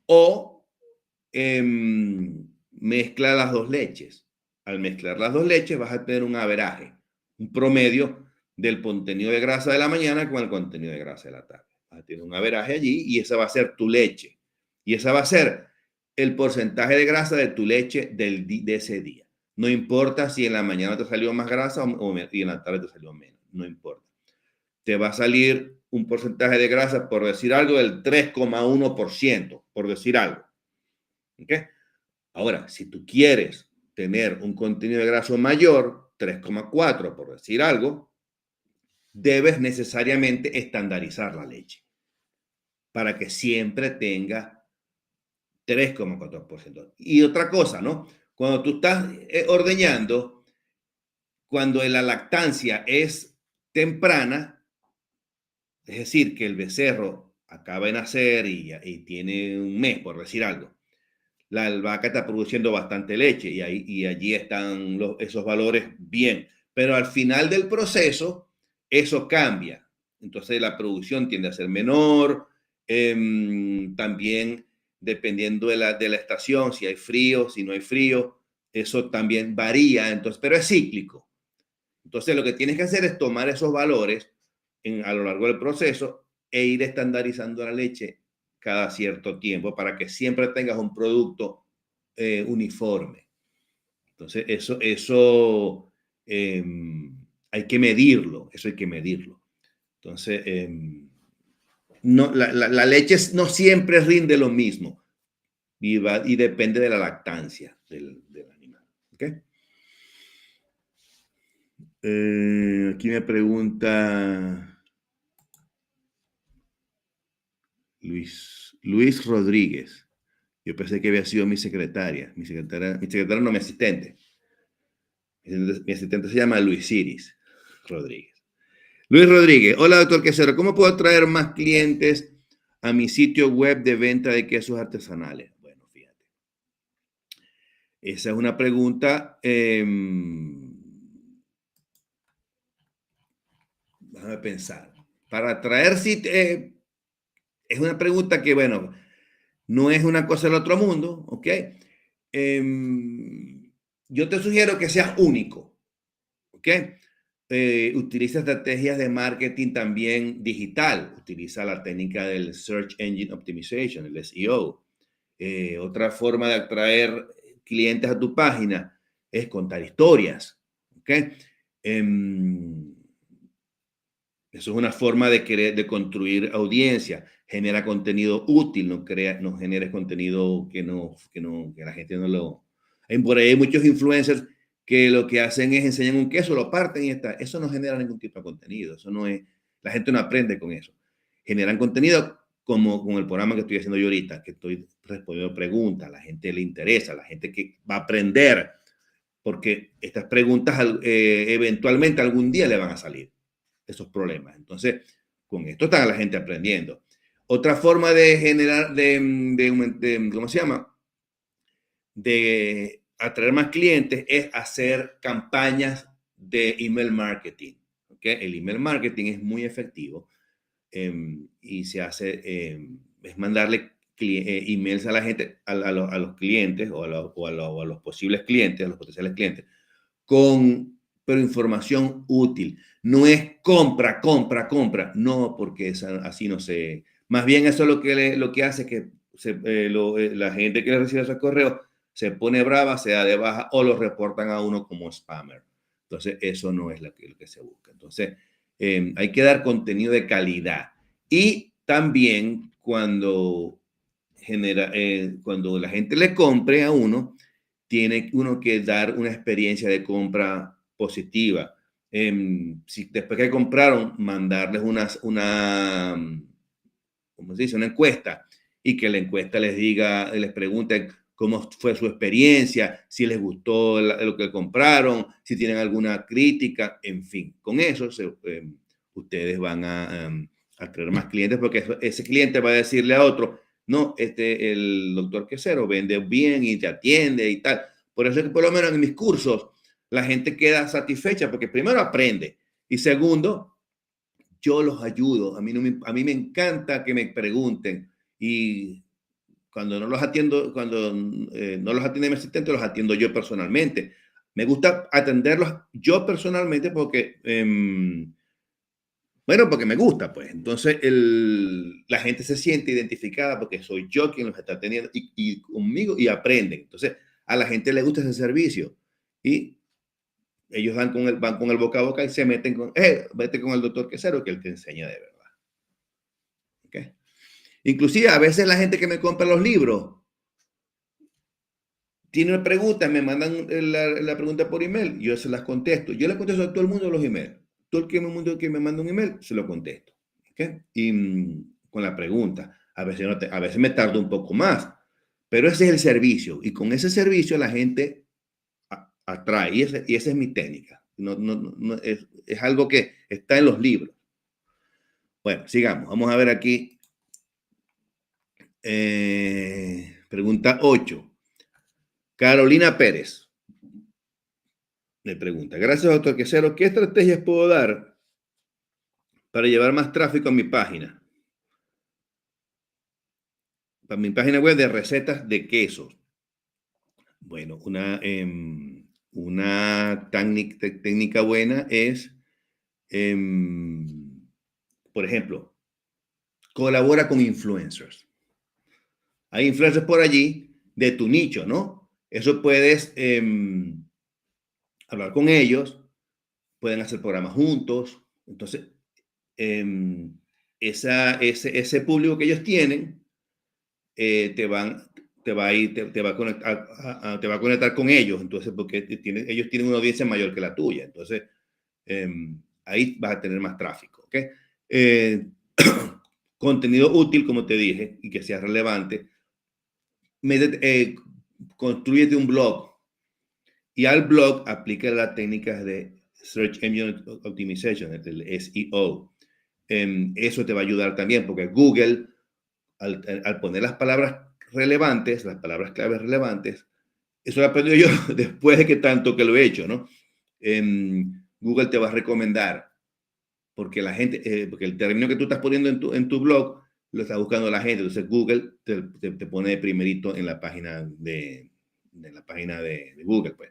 o mezcla las dos leches. Al mezclar las dos leches vas a tener un averaje, un promedio del contenido de grasa de la mañana con el contenido de grasa de la tarde. Vas a tener un averaje allí y esa va a ser tu leche. Y esa va a ser el porcentaje de grasa de tu leche de ese día. No importa si en la mañana te salió más grasa y en la tarde te salió menos. No importa. Te va a salir un porcentaje de grasa, por decir algo, del 3,1%, por decir algo. ¿Okay? Ahora, si tú quieres tener un contenido de grasa mayor, 3,4, por decir algo, debes necesariamente estandarizar la leche para que siempre tenga 3,4%. Y otra cosa, ¿no? Cuando tú estás ordeñando, cuando la lactancia es temprana, es decir, que el becerro acaba de nacer y tiene un mes, por decir algo, la vaca está produciendo bastante leche y allí están esos valores bien. Pero al final del proceso, eso cambia. Entonces la producción tiende a ser menor. También dependiendo de la estación, si hay frío, si no hay frío, eso también varía. Entonces, pero es cíclico. Entonces lo que tienes que hacer es tomar esos valores a lo largo del proceso e ir estandarizando la leche cada cierto tiempo para que siempre tengas un producto uniforme. Entonces, eso hay que medirlo, eso hay que medirlo. Entonces, no, la leche no siempre rinde lo mismo y depende de la lactancia del animal. ¿Okay? Aquí me pregunta Luis Rodríguez. Yo pensé que había sido mi secretaria. Mi secretaria no, mi asistente. Mi asistente se llama Luis Iris Rodríguez. Luis Rodríguez. Hola, doctor Quesero. ¿Cómo puedo atraer más clientes a mi sitio web de venta de quesos artesanales? Bueno, fíjate. Esa es una pregunta. Déjame pensar. Para atraer es una pregunta que, bueno, no es una cosa del otro mundo, ¿ok? Yo te sugiero que seas único, ¿ok? Utiliza estrategias de marketing también digital. Utiliza la técnica del Search Engine Optimization, el SEO. Otra forma de atraer clientes a tu página es contar historias, ¿ok? Eso es una forma de construir audiencia. Genera contenido útil, no generes contenido que la gente no lo... Por ahí hay muchos influencers que lo que hacen es enseñan un queso, lo parten y está. Eso no genera ningún tipo de contenido. Eso no es... La gente no aprende con eso. Generan contenido como con el programa que estoy haciendo yo ahorita, que estoy respondiendo preguntas. A la gente le interesa, a la gente que va a aprender, porque estas preguntas eventualmente algún día le van a salir esos problemas. Entonces, con esto está la gente aprendiendo. Otra forma de generar, ¿cómo se llama? De atraer más clientes es hacer campañas de email marketing. ¿Okay? El email marketing es muy efectivo y se hace, es mandarle emails a la gente, a los clientes o a los posibles clientes, a los potenciales clientes, pero información útil. No es compra, compra, compra. No, porque así no se... Más bien eso lo que hace que la gente que recibe esos correos se pone brava, se da de baja o lo reportan a uno como spammer. Entonces, eso no es lo que se busca. Entonces, hay que dar contenido de calidad. Y también cuando la gente le compre a uno, tiene uno que dar una experiencia de compra positiva. Si después que compraron, mandarles ¿cómo se dice? Una encuesta y que la encuesta les pregunte cómo fue su experiencia, si les gustó lo que compraron, si tienen alguna crítica, en fin. Con eso ustedes van a atraer más clientes porque ese cliente va a decirle a otro, no, el doctor Quesero vende bien y te atiende y tal. Por eso es que por lo menos en mis cursos la gente queda satisfecha porque primero aprende y segundo yo los ayudo. A mí me encanta que me pregunten, y cuando no los atiendo, cuando no los atiende mi asistente, los atiendo yo personalmente. Me gusta atenderlos yo personalmente porque, bueno, porque me gusta, pues. Entonces, la gente se siente identificada porque soy yo quien los está atendiendo y conmigo y aprenden. Entonces, a la gente le gusta ese servicio y ellos van con el boca a boca y se meten con, vete con el doctor Quesero, que él te enseña de verdad. ¿Okay? Inclusive, a veces la gente que me compra los libros tiene una pregunta, me mandan la pregunta por email, yo se las contesto. Yo le contesto a todo el mundo los emails. Todo el mundo que me manda un email, se lo contesto. ¿Okay? Y con la pregunta. A veces, a veces me tardo un poco más, pero ese es el servicio. Y con ese servicio la gente atrae. Y esa es mi técnica. Es algo que está en los libros. Bueno, sigamos. Vamos a ver aquí. Pregunta 8. Carolina Pérez me pregunta, gracias doctor Quesero, ¿qué estrategias puedo dar para llevar más tráfico a mi página? Para mi página web de recetas de quesos. Bueno, una técnica buena es, por ejemplo, colabora con influencers. Hay influencers por allí de tu nicho, ¿no? Eso puedes hablar con ellos, pueden hacer programas juntos. Entonces, ese público que ellos tienen te va a ir, te va a conectar, te va a conectar con ellos. Entonces, porque ellos tienen una audiencia mayor que la tuya. Entonces, ahí vas a tener más tráfico. ¿Okay? Contenido útil, como te dije, y que sea relevante. Construyete un blog y al blog aplica las técnicas de Search Engine Optimization, el SEO. Eso te va a ayudar también porque Google, al poner las palabras relevantes, las palabras claves relevantes, eso lo aprendí yo después de que tanto que lo he hecho, ¿no? Google te va a recomendar porque la gente, porque el término que tú estás poniendo en tu blog lo está buscando la gente. Entonces Google te pone de primerito en la página de Google. Pues.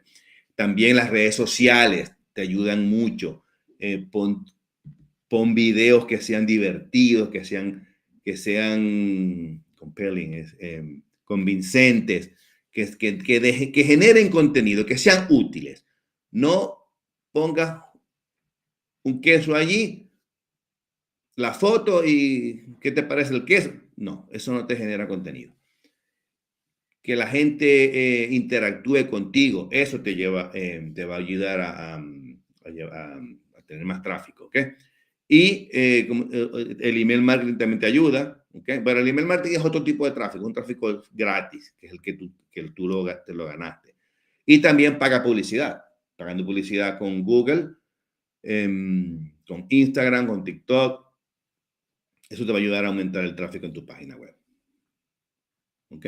También las redes sociales te ayudan mucho. Pon videos que sean divertidos, que sean compelling, convincentes, que generen contenido, que sean útiles. No pongas un queso allí, la foto y ¿qué te parece el queso? No, eso no te genera contenido. Que la gente interactúe contigo, eso te va a ayudar a tener más tráfico, ¿ok? Y el email marketing también te ayuda, ¿ok? Pero el email marketing es otro tipo de tráfico, un tráfico gratis, que es el que tú te lo ganaste. Y también paga publicidad, pagando publicidad con Google, con Instagram, con TikTok. Eso te va a ayudar a aumentar el tráfico en tu página web. ¿Ok?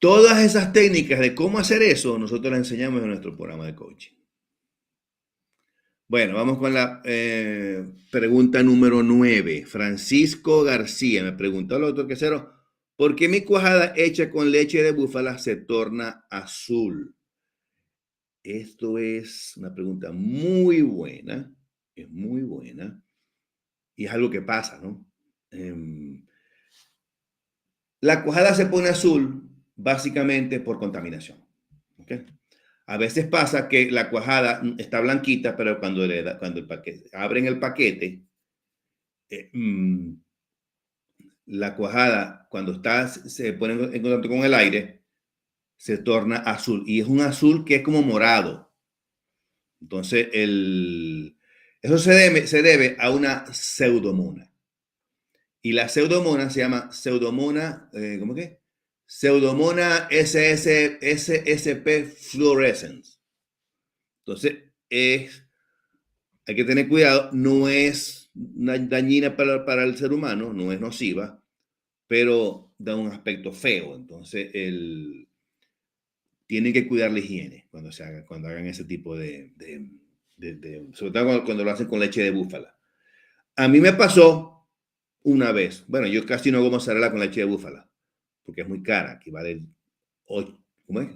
Todas esas técnicas de cómo hacer eso, nosotros las enseñamos en nuestro programa de coaching. Bueno, vamos con la pregunta número 9. Francisco García me pregunta, hola, doctor Quesero, ¿por qué mi cuajada hecha con leche de búfala se torna azul? Esto es una pregunta muy buena, es muy buena, y es algo que pasa, ¿no? La cuajada se pone azul básicamente por contaminación. ¿Okay? A veces pasa que la cuajada está blanquita, pero cuando abren el paquete, la cuajada, cuando se pone en contacto con el aire, se torna azul. Y es un azul que es como morado. Entonces, eso se debe a una pseudomona. Y la pseudomona se llama pseudomona, ¿cómo que? Pseudomona SSP fluorescens. Entonces, hay que tener cuidado, no es dañina para el ser humano, no es nociva, pero da un aspecto feo. Entonces, tienen que cuidar la higiene cuando hagan ese tipo de Sobre todo cuando lo hacen con leche de búfala. A mí me pasó una vez. Bueno, yo casi no hago mozzarella con leche de búfala, porque es muy cara. Aquí vale, ¿cómo es?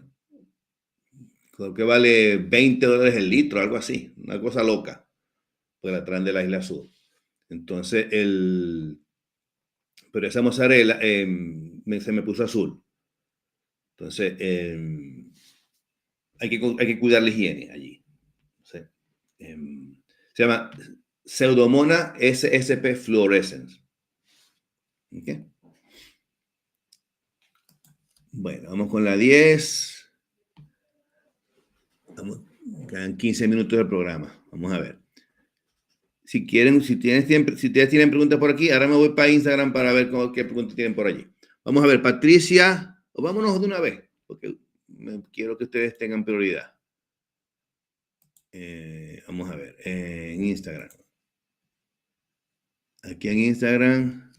Creo que vale $20 el litro, algo así. Una cosa loca. Pues la traen de la Isla Sur. Entonces, pero esa mozzarella se me puso azul. Entonces, hay que cuidar la higiene allí. Entonces, se llama Pseudomonas ssp fluorescens. ¿Okay? Bueno, vamos con la 10. Quedan 15 minutos del programa. Vamos a ver. Si ustedes tienen preguntas por aquí, ahora me voy para Instagram para ver qué preguntas tienen por allí. Vamos a ver, Patricia, o vámonos de una vez, porque quiero que ustedes tengan prioridad. Vamos a ver, en Instagram. Aquí en Instagram.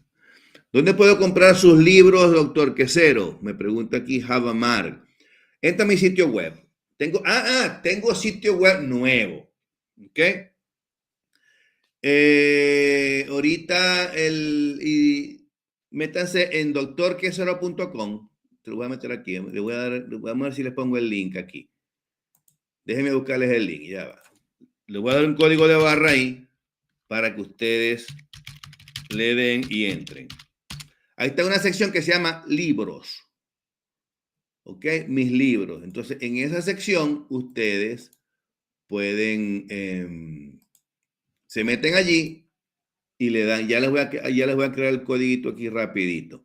¿Dónde puedo comprar sus libros, doctor Quesero? Me pregunta aquí Javamar. Entra a mi sitio web. Tengo sitio web nuevo. ¿Ok? Ahorita métanse en doctorquesero.com. Te lo voy a meter aquí. Vamos a ver si les pongo el link aquí. Déjenme buscarles el link. Ya va. Les voy a dar un código de barra ahí para que ustedes le den y entren. Ahí está una sección que se llama libros. ¿Ok? Mis libros. Entonces, en esa sección, ustedes pueden, se meten allí y le dan, ya les voy a crear el código aquí rapidito.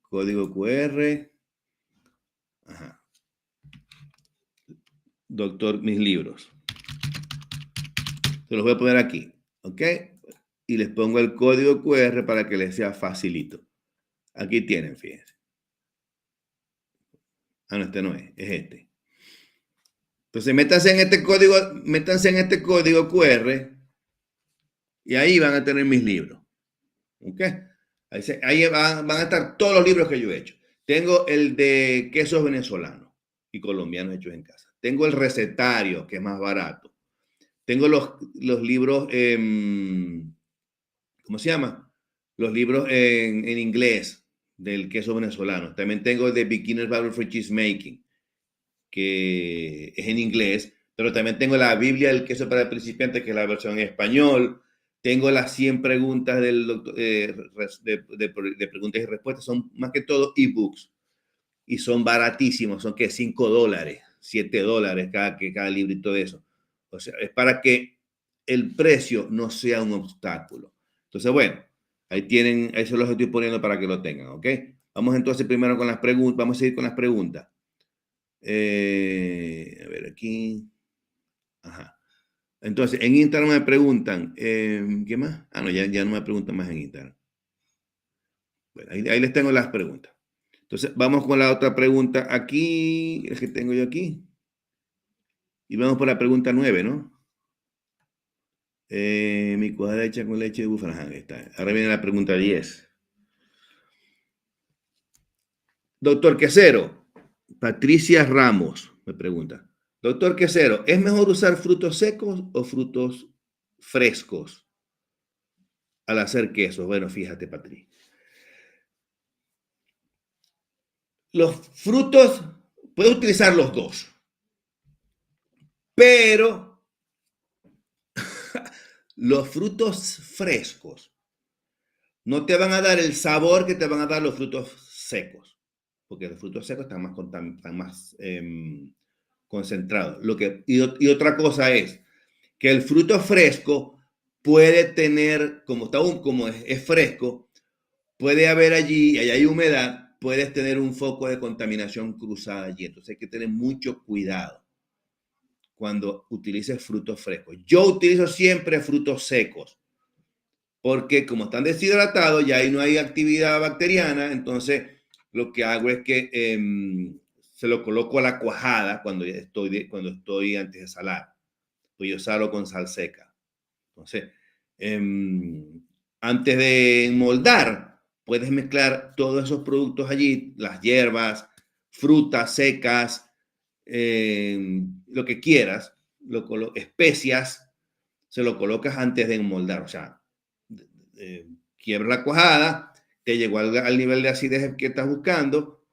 Código QR. Ajá. Doctor, mis libros. Se los voy a poner aquí. ¿Ok? Y les pongo el código QR para que les sea facilito. Aquí tienen, fíjense. No, este no es este. Entonces, métanse en este código QR y ahí van a tener mis libros. ¿Ok? Ahí van a estar todos los libros que yo he hecho. Tengo el de quesos venezolanos y colombianos hechos en casa. Tengo el recetario, que es más barato. Tengo los libros, ¿cómo se llama? Los libros en inglés del queso venezolano. También tengo el de Beginner's Bible for Cheese Making, que es en inglés, pero también tengo la Biblia del queso para principiantes, que es la versión en español. Tengo las 100 preguntas del doctor, de preguntas y respuestas. Son más que todo ebooks y son baratísimos. Son que $5, $7 cada librito de eso. O sea, es para que el precio no sea un obstáculo. Entonces, bueno, ahí tienen, eso los estoy poniendo para que lo tengan, ¿ok? Vamos entonces primero con las preguntas. Vamos a seguir con las preguntas. A ver aquí. Ajá. Entonces, en Instagram me preguntan, ¿qué más? No, ya no me preguntan más en Instagram. Bueno, ahí les tengo las preguntas. Entonces, vamos con la otra pregunta aquí, el que tengo yo aquí. Y vamos por la pregunta 9, ¿no? Mi cuajada hecha con leche de búfala. Ahí está. Ahora viene la pregunta 10. Doctor Quesero, Patricia Ramos me pregunta. Doctor Quesero, ¿es mejor usar frutos secos o frutos frescos al hacer queso? Bueno, fíjate, Patricia. Los frutos, puedes utilizar los dos, pero los frutos frescos no te van a dar el sabor que te van a dar los frutos secos, porque los frutos secos están más concentrados. Y otra cosa es que el fruto fresco puede tener, como es fresco, puede haber allí hay humedad, puedes tener un foco de contaminación cruzada allí. Entonces hay que tener mucho cuidado cuando utilices frutos frescos. Yo utilizo siempre frutos secos, porque como están deshidratados, ya ahí no hay actividad bacteriana, entonces lo que hago es que se lo coloco a la cuajada cuando estoy antes de salar. Pues yo salo con sal seca. Entonces, antes de moldar, puedes mezclar todos esos productos allí, las hierbas, frutas secas, lo que quieras, especias, se lo colocas antes de enmoldar. O sea, quiebra la cuajada, te llegó al nivel de acidez que estás buscando,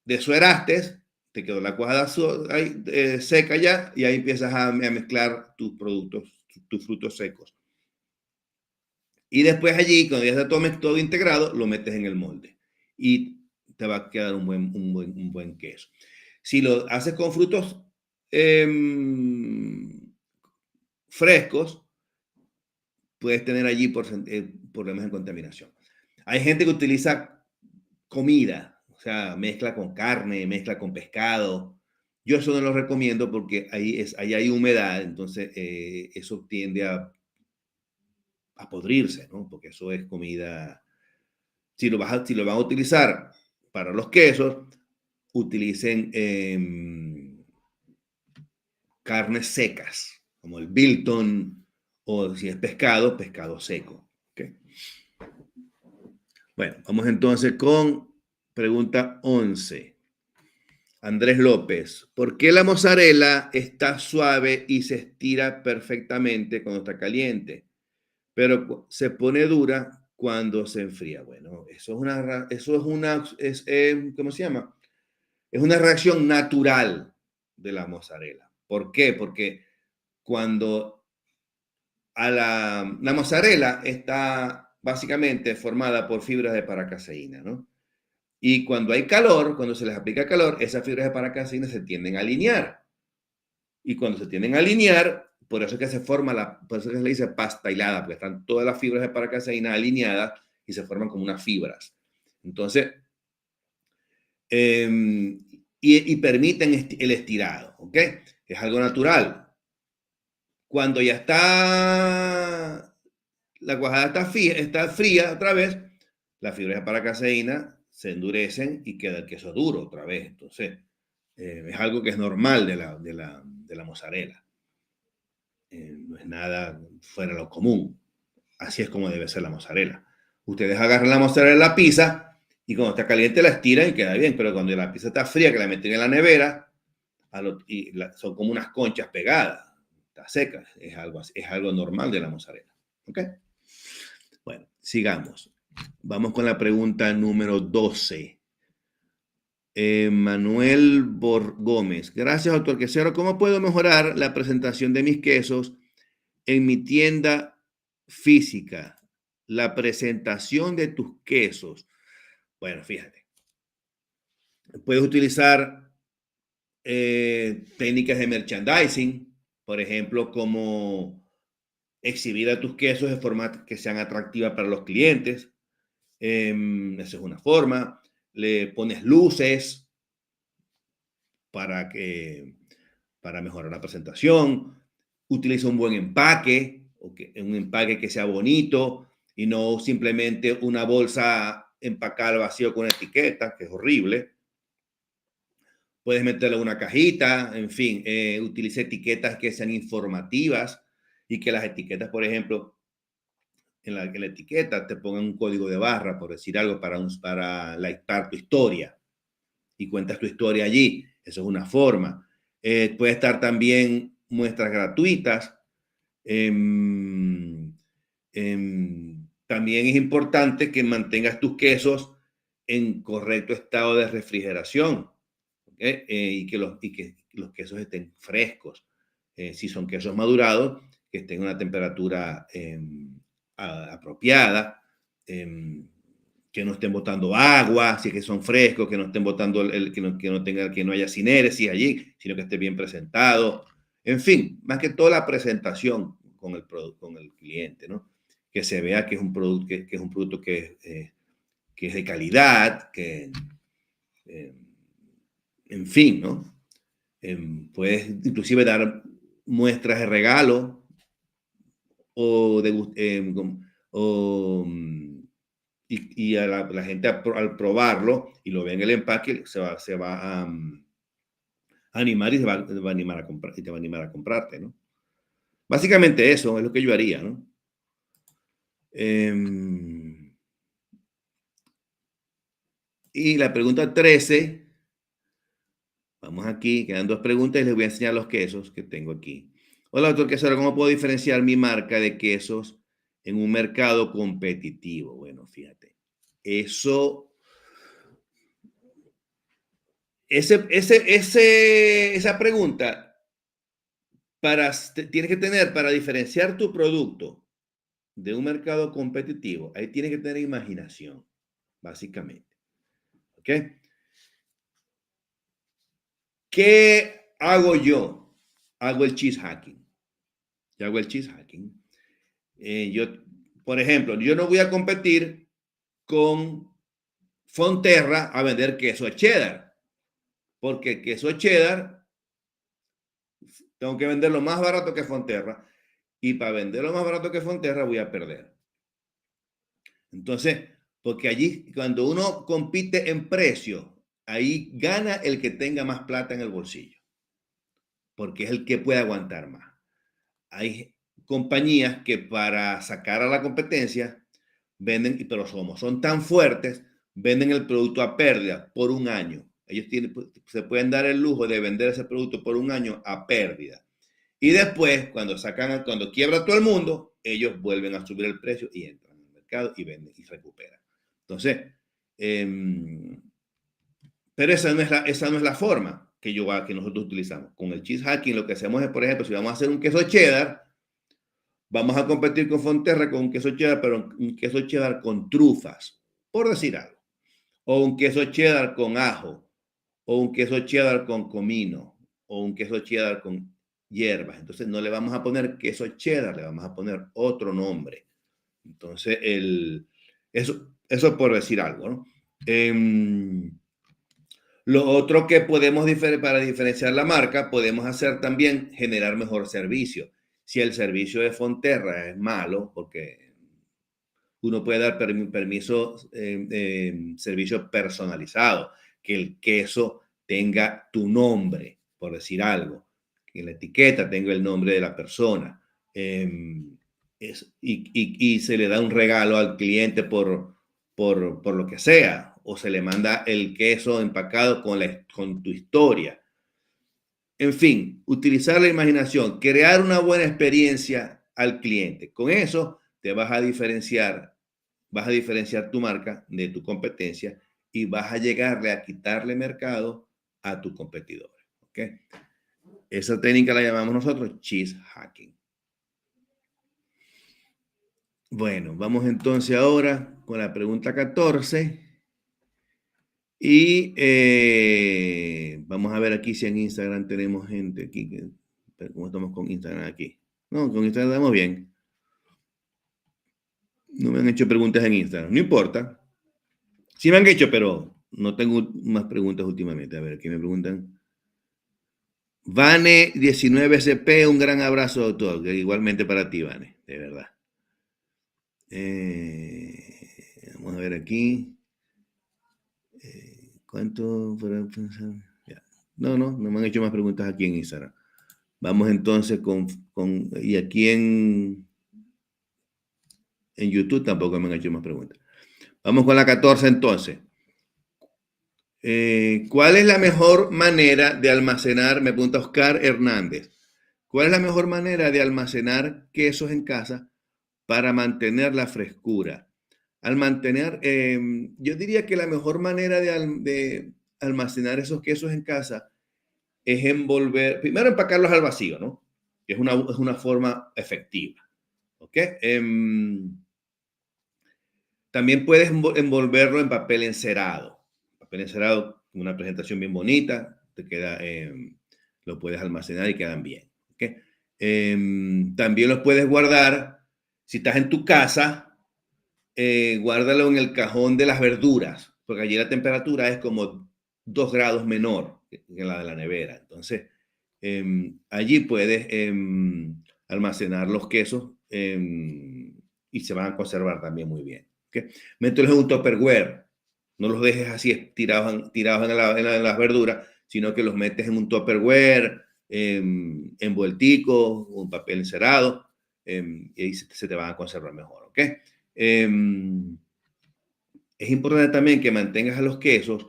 desueraste, te quedó la cuajada ahí, seca ya, y ahí empiezas a mezclar tus productos, tus frutos secos. Y después allí, cuando ya está todo integrado, lo metes en el molde. Y te va a quedar un buen queso. Si lo haces con frutos frescos, puedes tener allí problemas de contaminación. Hay gente que utiliza comida, o sea, mezcla con carne, mezcla con pescado. Yo eso no lo recomiendo porque ahí hay humedad, entonces eso tiende a podrirse, ¿no? Porque eso es comida. Si lo van a utilizar para los quesos, utilicen carnes secas, como el Bilton, o si es pescado, pescado seco. ¿Okay? Bueno, vamos entonces con pregunta 11. Andrés López, ¿por qué la mozzarella está suave y se estira perfectamente cuando está caliente, pero se pone dura cuando se enfría? Bueno, ¿cómo se llama? Es una reacción natural de la mozzarella. ¿Por qué? Porque cuando la mozzarella está básicamente formada por fibras de paracaseína, ¿no? Y cuando hay calor, cuando se les aplica calor, esas fibras de paracaseína se tienden a alinear. Y cuando se tienden a alinear, por eso es que se forma por eso es que se le dice pasta hilada, porque están todas las fibras de paracaseína alineadas y se forman como unas fibras. Entonces, y permiten el estirado, ¿ok? Es algo natural. Cuando ya la cuajada está fría otra vez, las fibras de paracaseína se endurecen y queda el queso duro otra vez. Entonces, es algo que es normal de la mozzarella. No es nada fuera de lo común. Así es como debe ser la mozzarella. Ustedes agarran la mozzarella de la pizza y cuando está caliente la estiran y queda bien, pero cuando la pizza está fría, que la meten en la nevera, son como unas conchas pegadas, está seca, es algo normal de la mozzarella. ¿Ok? Bueno, sigamos. Vamos con la pregunta número 12. Manuel Gómez. Gracias, doctor Quesero. ¿Cómo puedo mejorar la presentación de mis quesos en mi tienda física? La presentación de tus quesos. Bueno, fíjate. Puedes utilizar técnicas de merchandising, por ejemplo, como exhibir a tus quesos de forma que sean atractivas para los clientes. Esa es una forma. Le pones luces para mejorar la presentación. Utiliza un buen empaque, un empaque que sea bonito y no simplemente una bolsa empacada al vacío con etiqueta, que es horrible. Puedes meterle una cajita, en fin, utiliza etiquetas que sean informativas y que las etiquetas, por ejemplo, en la etiqueta te pongan un código de barra, por decir algo, para tu historia y cuentas tu historia allí. Eso es una forma. Puede estar también muestras gratuitas. También es importante que mantengas tus quesos en correcto estado de refrigeración, ¿okay? Y que los quesos estén frescos. Si son quesos madurados, que estén en una temperatura apropiada, que no estén botando agua, si es que son frescos, que no estén botando que no haya sinéresis allí, sino que esté bien presentado. En fin, más que toda la presentación con el cliente, ¿no? Que se vea que es un producto que es de calidad, en fin, ¿no? Puedes inclusive dar muestras de regalo o, y a la gente al probarlo y lo ve en el empaque se va a animar y va a animar a comprar y te va a animar a comprarte, ¿no? Básicamente eso es lo que yo haría, ¿no? Y la pregunta 13 Vamos aquí, quedan 2 preguntas y les voy a enseñar los quesos que tengo aquí. Hola, doctor Quesero, ¿cómo puedo diferenciar mi marca de quesos en un mercado competitivo? Bueno, fíjate, eso, esa pregunta tienes que tener para diferenciar tu producto de un mercado competitivo. Ahí tienes que tener imaginación, básicamente. ¿Ok? ¿Qué hago yo? Hago el cheese hacking. Yo hago el cheese hacking. Yo, por ejemplo, yo no voy a competir con Fonterra a vender queso cheddar, porque el queso cheddar tengo que venderlo más barato que Fonterra y para venderlo más barato que Fonterra voy a perder. Entonces, porque allí cuando uno compite en precio, ahí gana el que tenga más plata en el bolsillo, porque es el que puede aguantar más. Hay compañías que para sacar a la competencia venden, pero son tan fuertes, venden el producto a pérdida por un año. Ellos se pueden dar el lujo de vender ese producto por un año a pérdida. Y después, cuando quiebra todo el mundo, ellos vuelven a subir el precio y entran al mercado y venden y recuperan. Entonces, pero esa no es la forma que nosotros utilizamos. Con el cheese hacking lo que hacemos es, por ejemplo, si vamos a hacer un queso cheddar, vamos a competir con Fonterra con un queso cheddar, pero un queso cheddar con trufas, por decir algo. O un queso cheddar con ajo, o un queso cheddar con comino, o un queso cheddar con hierbas. Entonces no le vamos a poner queso cheddar, le vamos a poner otro nombre. Entonces, eso por decir algo, ¿no? Lo otro que podemos para diferenciar la marca, podemos hacer también generar mejor servicio. Si el servicio de Fonterra es malo, porque uno puede dar permiso, servicio personalizado, que el queso tenga tu nombre, por decir algo, que la etiqueta tenga el nombre de la persona. Y se le da un regalo al cliente por lo que sea, o se le manda el queso empacado con tu historia. En fin, utilizar la imaginación, crear una buena experiencia al cliente. Con eso te vas a diferenciar tu marca de tu competencia y vas a llegarle a quitarle mercado a tu competidor. ¿Ok? Esa técnica la llamamos nosotros cheese hacking. Bueno, vamos entonces ahora con la pregunta 14. Y vamos a ver aquí si en Instagram tenemos gente aquí. ¿Cómo estamos con Instagram aquí? No, con Instagram estamos bien. No me han hecho preguntas en Instagram. No importa. Sí me han hecho, pero no tengo más preguntas últimamente. A ver, aquí me preguntan. Vane19SP, un gran abrazo, doctor. Igualmente para ti, Vane, de verdad. Vamos a ver aquí. ¿Cuánto para pensar? Ya. No me han hecho más preguntas aquí en Instagram. Vamos entonces y aquí en YouTube tampoco me han hecho más preguntas. Vamos con la 14 entonces. ¿Cuál es la mejor manera de almacenar? Me pregunta Oscar Hernández. ¿Cuál es la mejor manera de almacenar quesos en casa para mantener la frescura? Yo diría que la mejor manera de almacenar esos quesos en casa es primero empacarlos al vacío, ¿no? Que es una forma efectiva. ¿Ok? También puedes envolverlo en papel encerado. Papel encerado, una presentación bien bonita, lo puedes almacenar y quedan bien. ¿Okay? También los puedes guardar, si estás en tu casa, guárdalo en el cajón de las verduras, porque allí la temperatura es como 2 grados menor que la de la nevera. Entonces, allí puedes almacenar los quesos y se van a conservar también muy bien. ¿Okay? Mételos en un Tupperware. No los dejes así tirados en las verduras, sino que los metes en un Tupperware, envuelticos, un papel encerado, y ahí se te van a conservar mejor. ¿Ok? Es importante también que mantengas a los quesos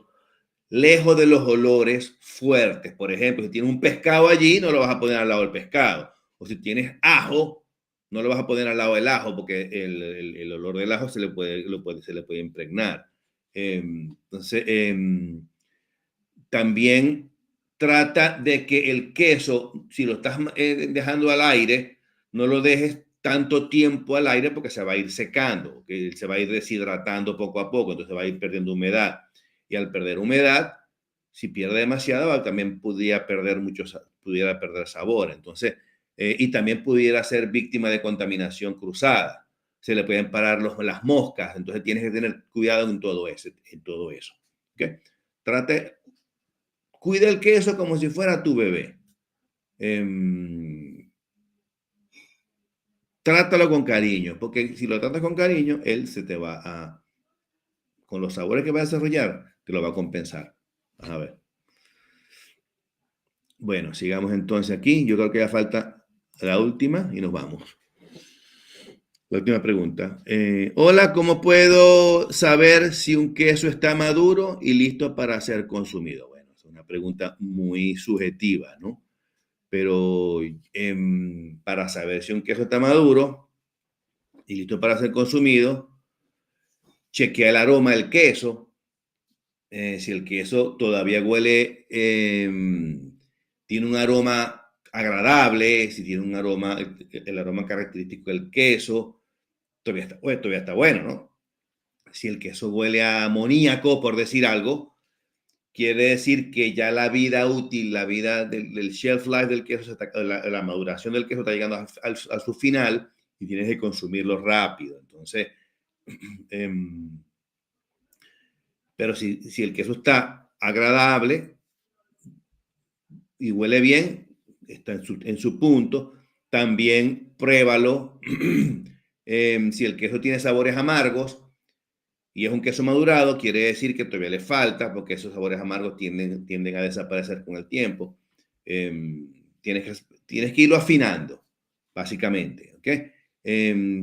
lejos de los olores fuertes. Por ejemplo, si tienes un pescado allí, no lo vas a poner al lado del pescado. O si tienes ajo, no lo vas a poner al lado del ajo porque el olor del ajo se le puede impregnar. Entonces, también trata de que el queso, si lo estás dejando al aire, no lo dejes tanto tiempo al aire porque se va a ir secando, que se va a ir deshidratando poco a poco, entonces va a ir perdiendo humedad. Y al perder humedad, si pierde demasiado, también pudiera perder sabor. Entonces, y también pudiera ser víctima de contaminación cruzada. Se le pueden parar las moscas, entonces tienes que tener cuidado en todo eso. ¿Okay? Trate, cuida el queso como si fuera tu bebé. Trátalo con cariño, porque si lo tratas con cariño, él se te va a, con los sabores que va a desarrollar, te lo va a compensar. A ver. Bueno, sigamos entonces aquí. Yo creo que ya falta la última y nos vamos. La última pregunta. Hola, ¿cómo puedo saber si un queso está maduro y listo para ser consumido? Bueno, es una pregunta muy subjetiva, ¿no? Pero para saber si un queso está maduro y listo para ser consumido, chequea el aroma del queso. Si el queso todavía huele, tiene un aroma agradable, si tiene un aroma, el aroma característico del queso, todavía está bueno, ¿no? Si el queso huele a amoníaco, por decir algo, quiere decir que ya la vida útil, la vida del shelf life del queso, la maduración del queso está llegando a su final y tienes que consumirlo rápido. Entonces, pero si el queso está agradable y huele bien, está en su punto, también pruébalo. Si el queso tiene sabores amargos y es un queso madurado, quiere decir que todavía le falta, porque esos sabores amargos tienden a desaparecer con el tiempo. Tienes que irlo afinando, básicamente. ¿Okay?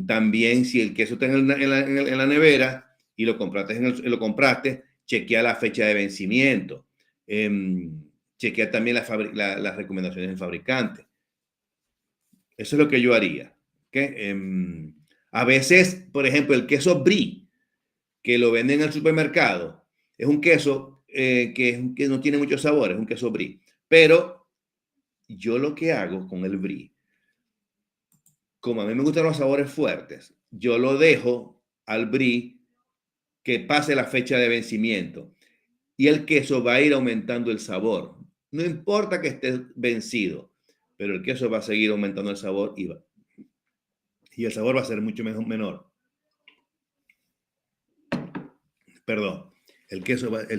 También si el queso está en la nevera y lo compraste, chequea la fecha de vencimiento. Chequea también las recomendaciones del fabricante. Eso es lo que yo haría. ¿Okay? A veces, por ejemplo, el queso brie, que lo venden en el supermercado, es un queso que no tiene mucho sabor, es un queso brie. Pero yo lo que hago con el brie, como a mí me gustan los sabores fuertes, yo lo dejo al brie que pase la fecha de vencimiento y el queso va a ir aumentando el sabor. No importa que esté vencido, pero el queso va a seguir aumentando el sabor y el sabor va a ser mucho menor. Perdón, el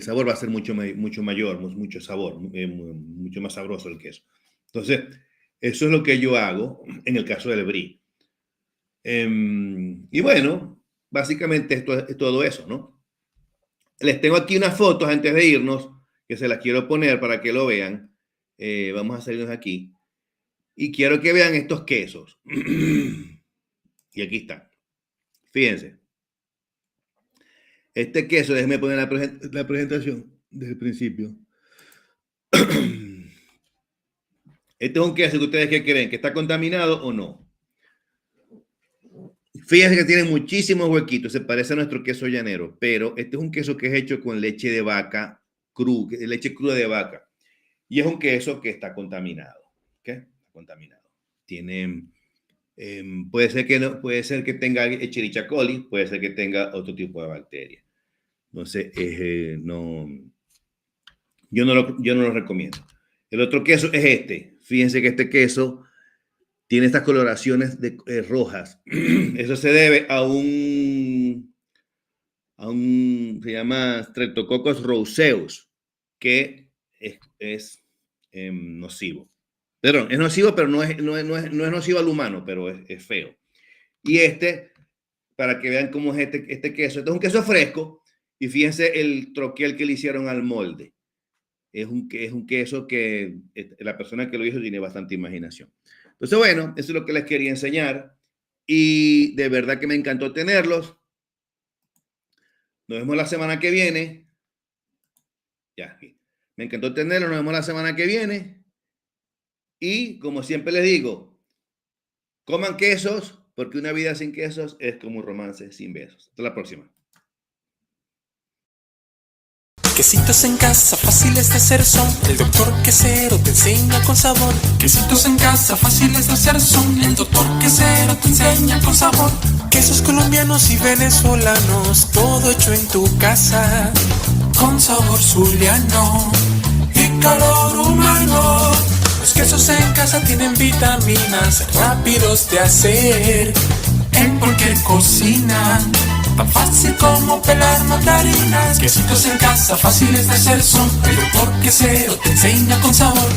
sabor va a ser mucho mayor, mucho sabor, mucho más sabroso el queso. Entonces, eso es lo que yo hago en el caso del brie. Y bueno, básicamente esto es todo eso, ¿no? Les tengo aquí unas fotos antes de irnos, que se las quiero poner para que lo vean. Vamos a salirnos aquí. Y quiero que vean estos quesos. Y aquí están. Fíjense. Este queso, déjenme poner la presentación desde el principio. Este es un queso que ustedes ¿qué creen? ¿Que está contaminado o no? Fíjense que tiene muchísimos huequitos, se parece a nuestro queso llanero, pero este es un queso que es hecho con leche de vaca leche cruda de vaca. Y es un queso que está contaminado. ¿Okay? Está contaminado. Tiene, puede ser que tenga Escherichia coli, puede ser que tenga otro tipo de bacteria. Entonces, no, yo no lo recomiendo. El otro queso es este. Fíjense que este queso tiene estas coloraciones rojas. Eso se debe se llama Streptococcus roseus, que es nocivo. Perdón, es nocivo, pero no es nocivo al humano, pero es feo. Y para que vean cómo es este queso. Este es un queso fresco y fíjense el troquel que le hicieron al molde. Es un queso que la persona que lo hizo tiene bastante imaginación. Entonces, bueno, eso es lo que les quería enseñar y de verdad que me encantó tenerlos. Nos vemos la semana que viene Ya. Me encantó tenerlo. Nos vemos la semana que viene. Y como siempre les digo, coman quesos, porque una vida sin quesos es como un romance sin besos. Hasta la próxima. Quesitos en casa, fáciles de hacer son. El doctor Quesero te enseña con sabor. Quesitos en casa, fáciles de hacer son. El doctor Quesero te enseña con sabor. Quesos colombianos y venezolanos, todo hecho en tu casa. Con sabor zuliano y calor humano. Los quesos en casa tienen vitaminas, rápidos de hacer. En cualquier cocina, tan fácil como pelar mandarinas. Quesitos en casa, fáciles de hacer son. El doctor Quesero te enseña con sabor.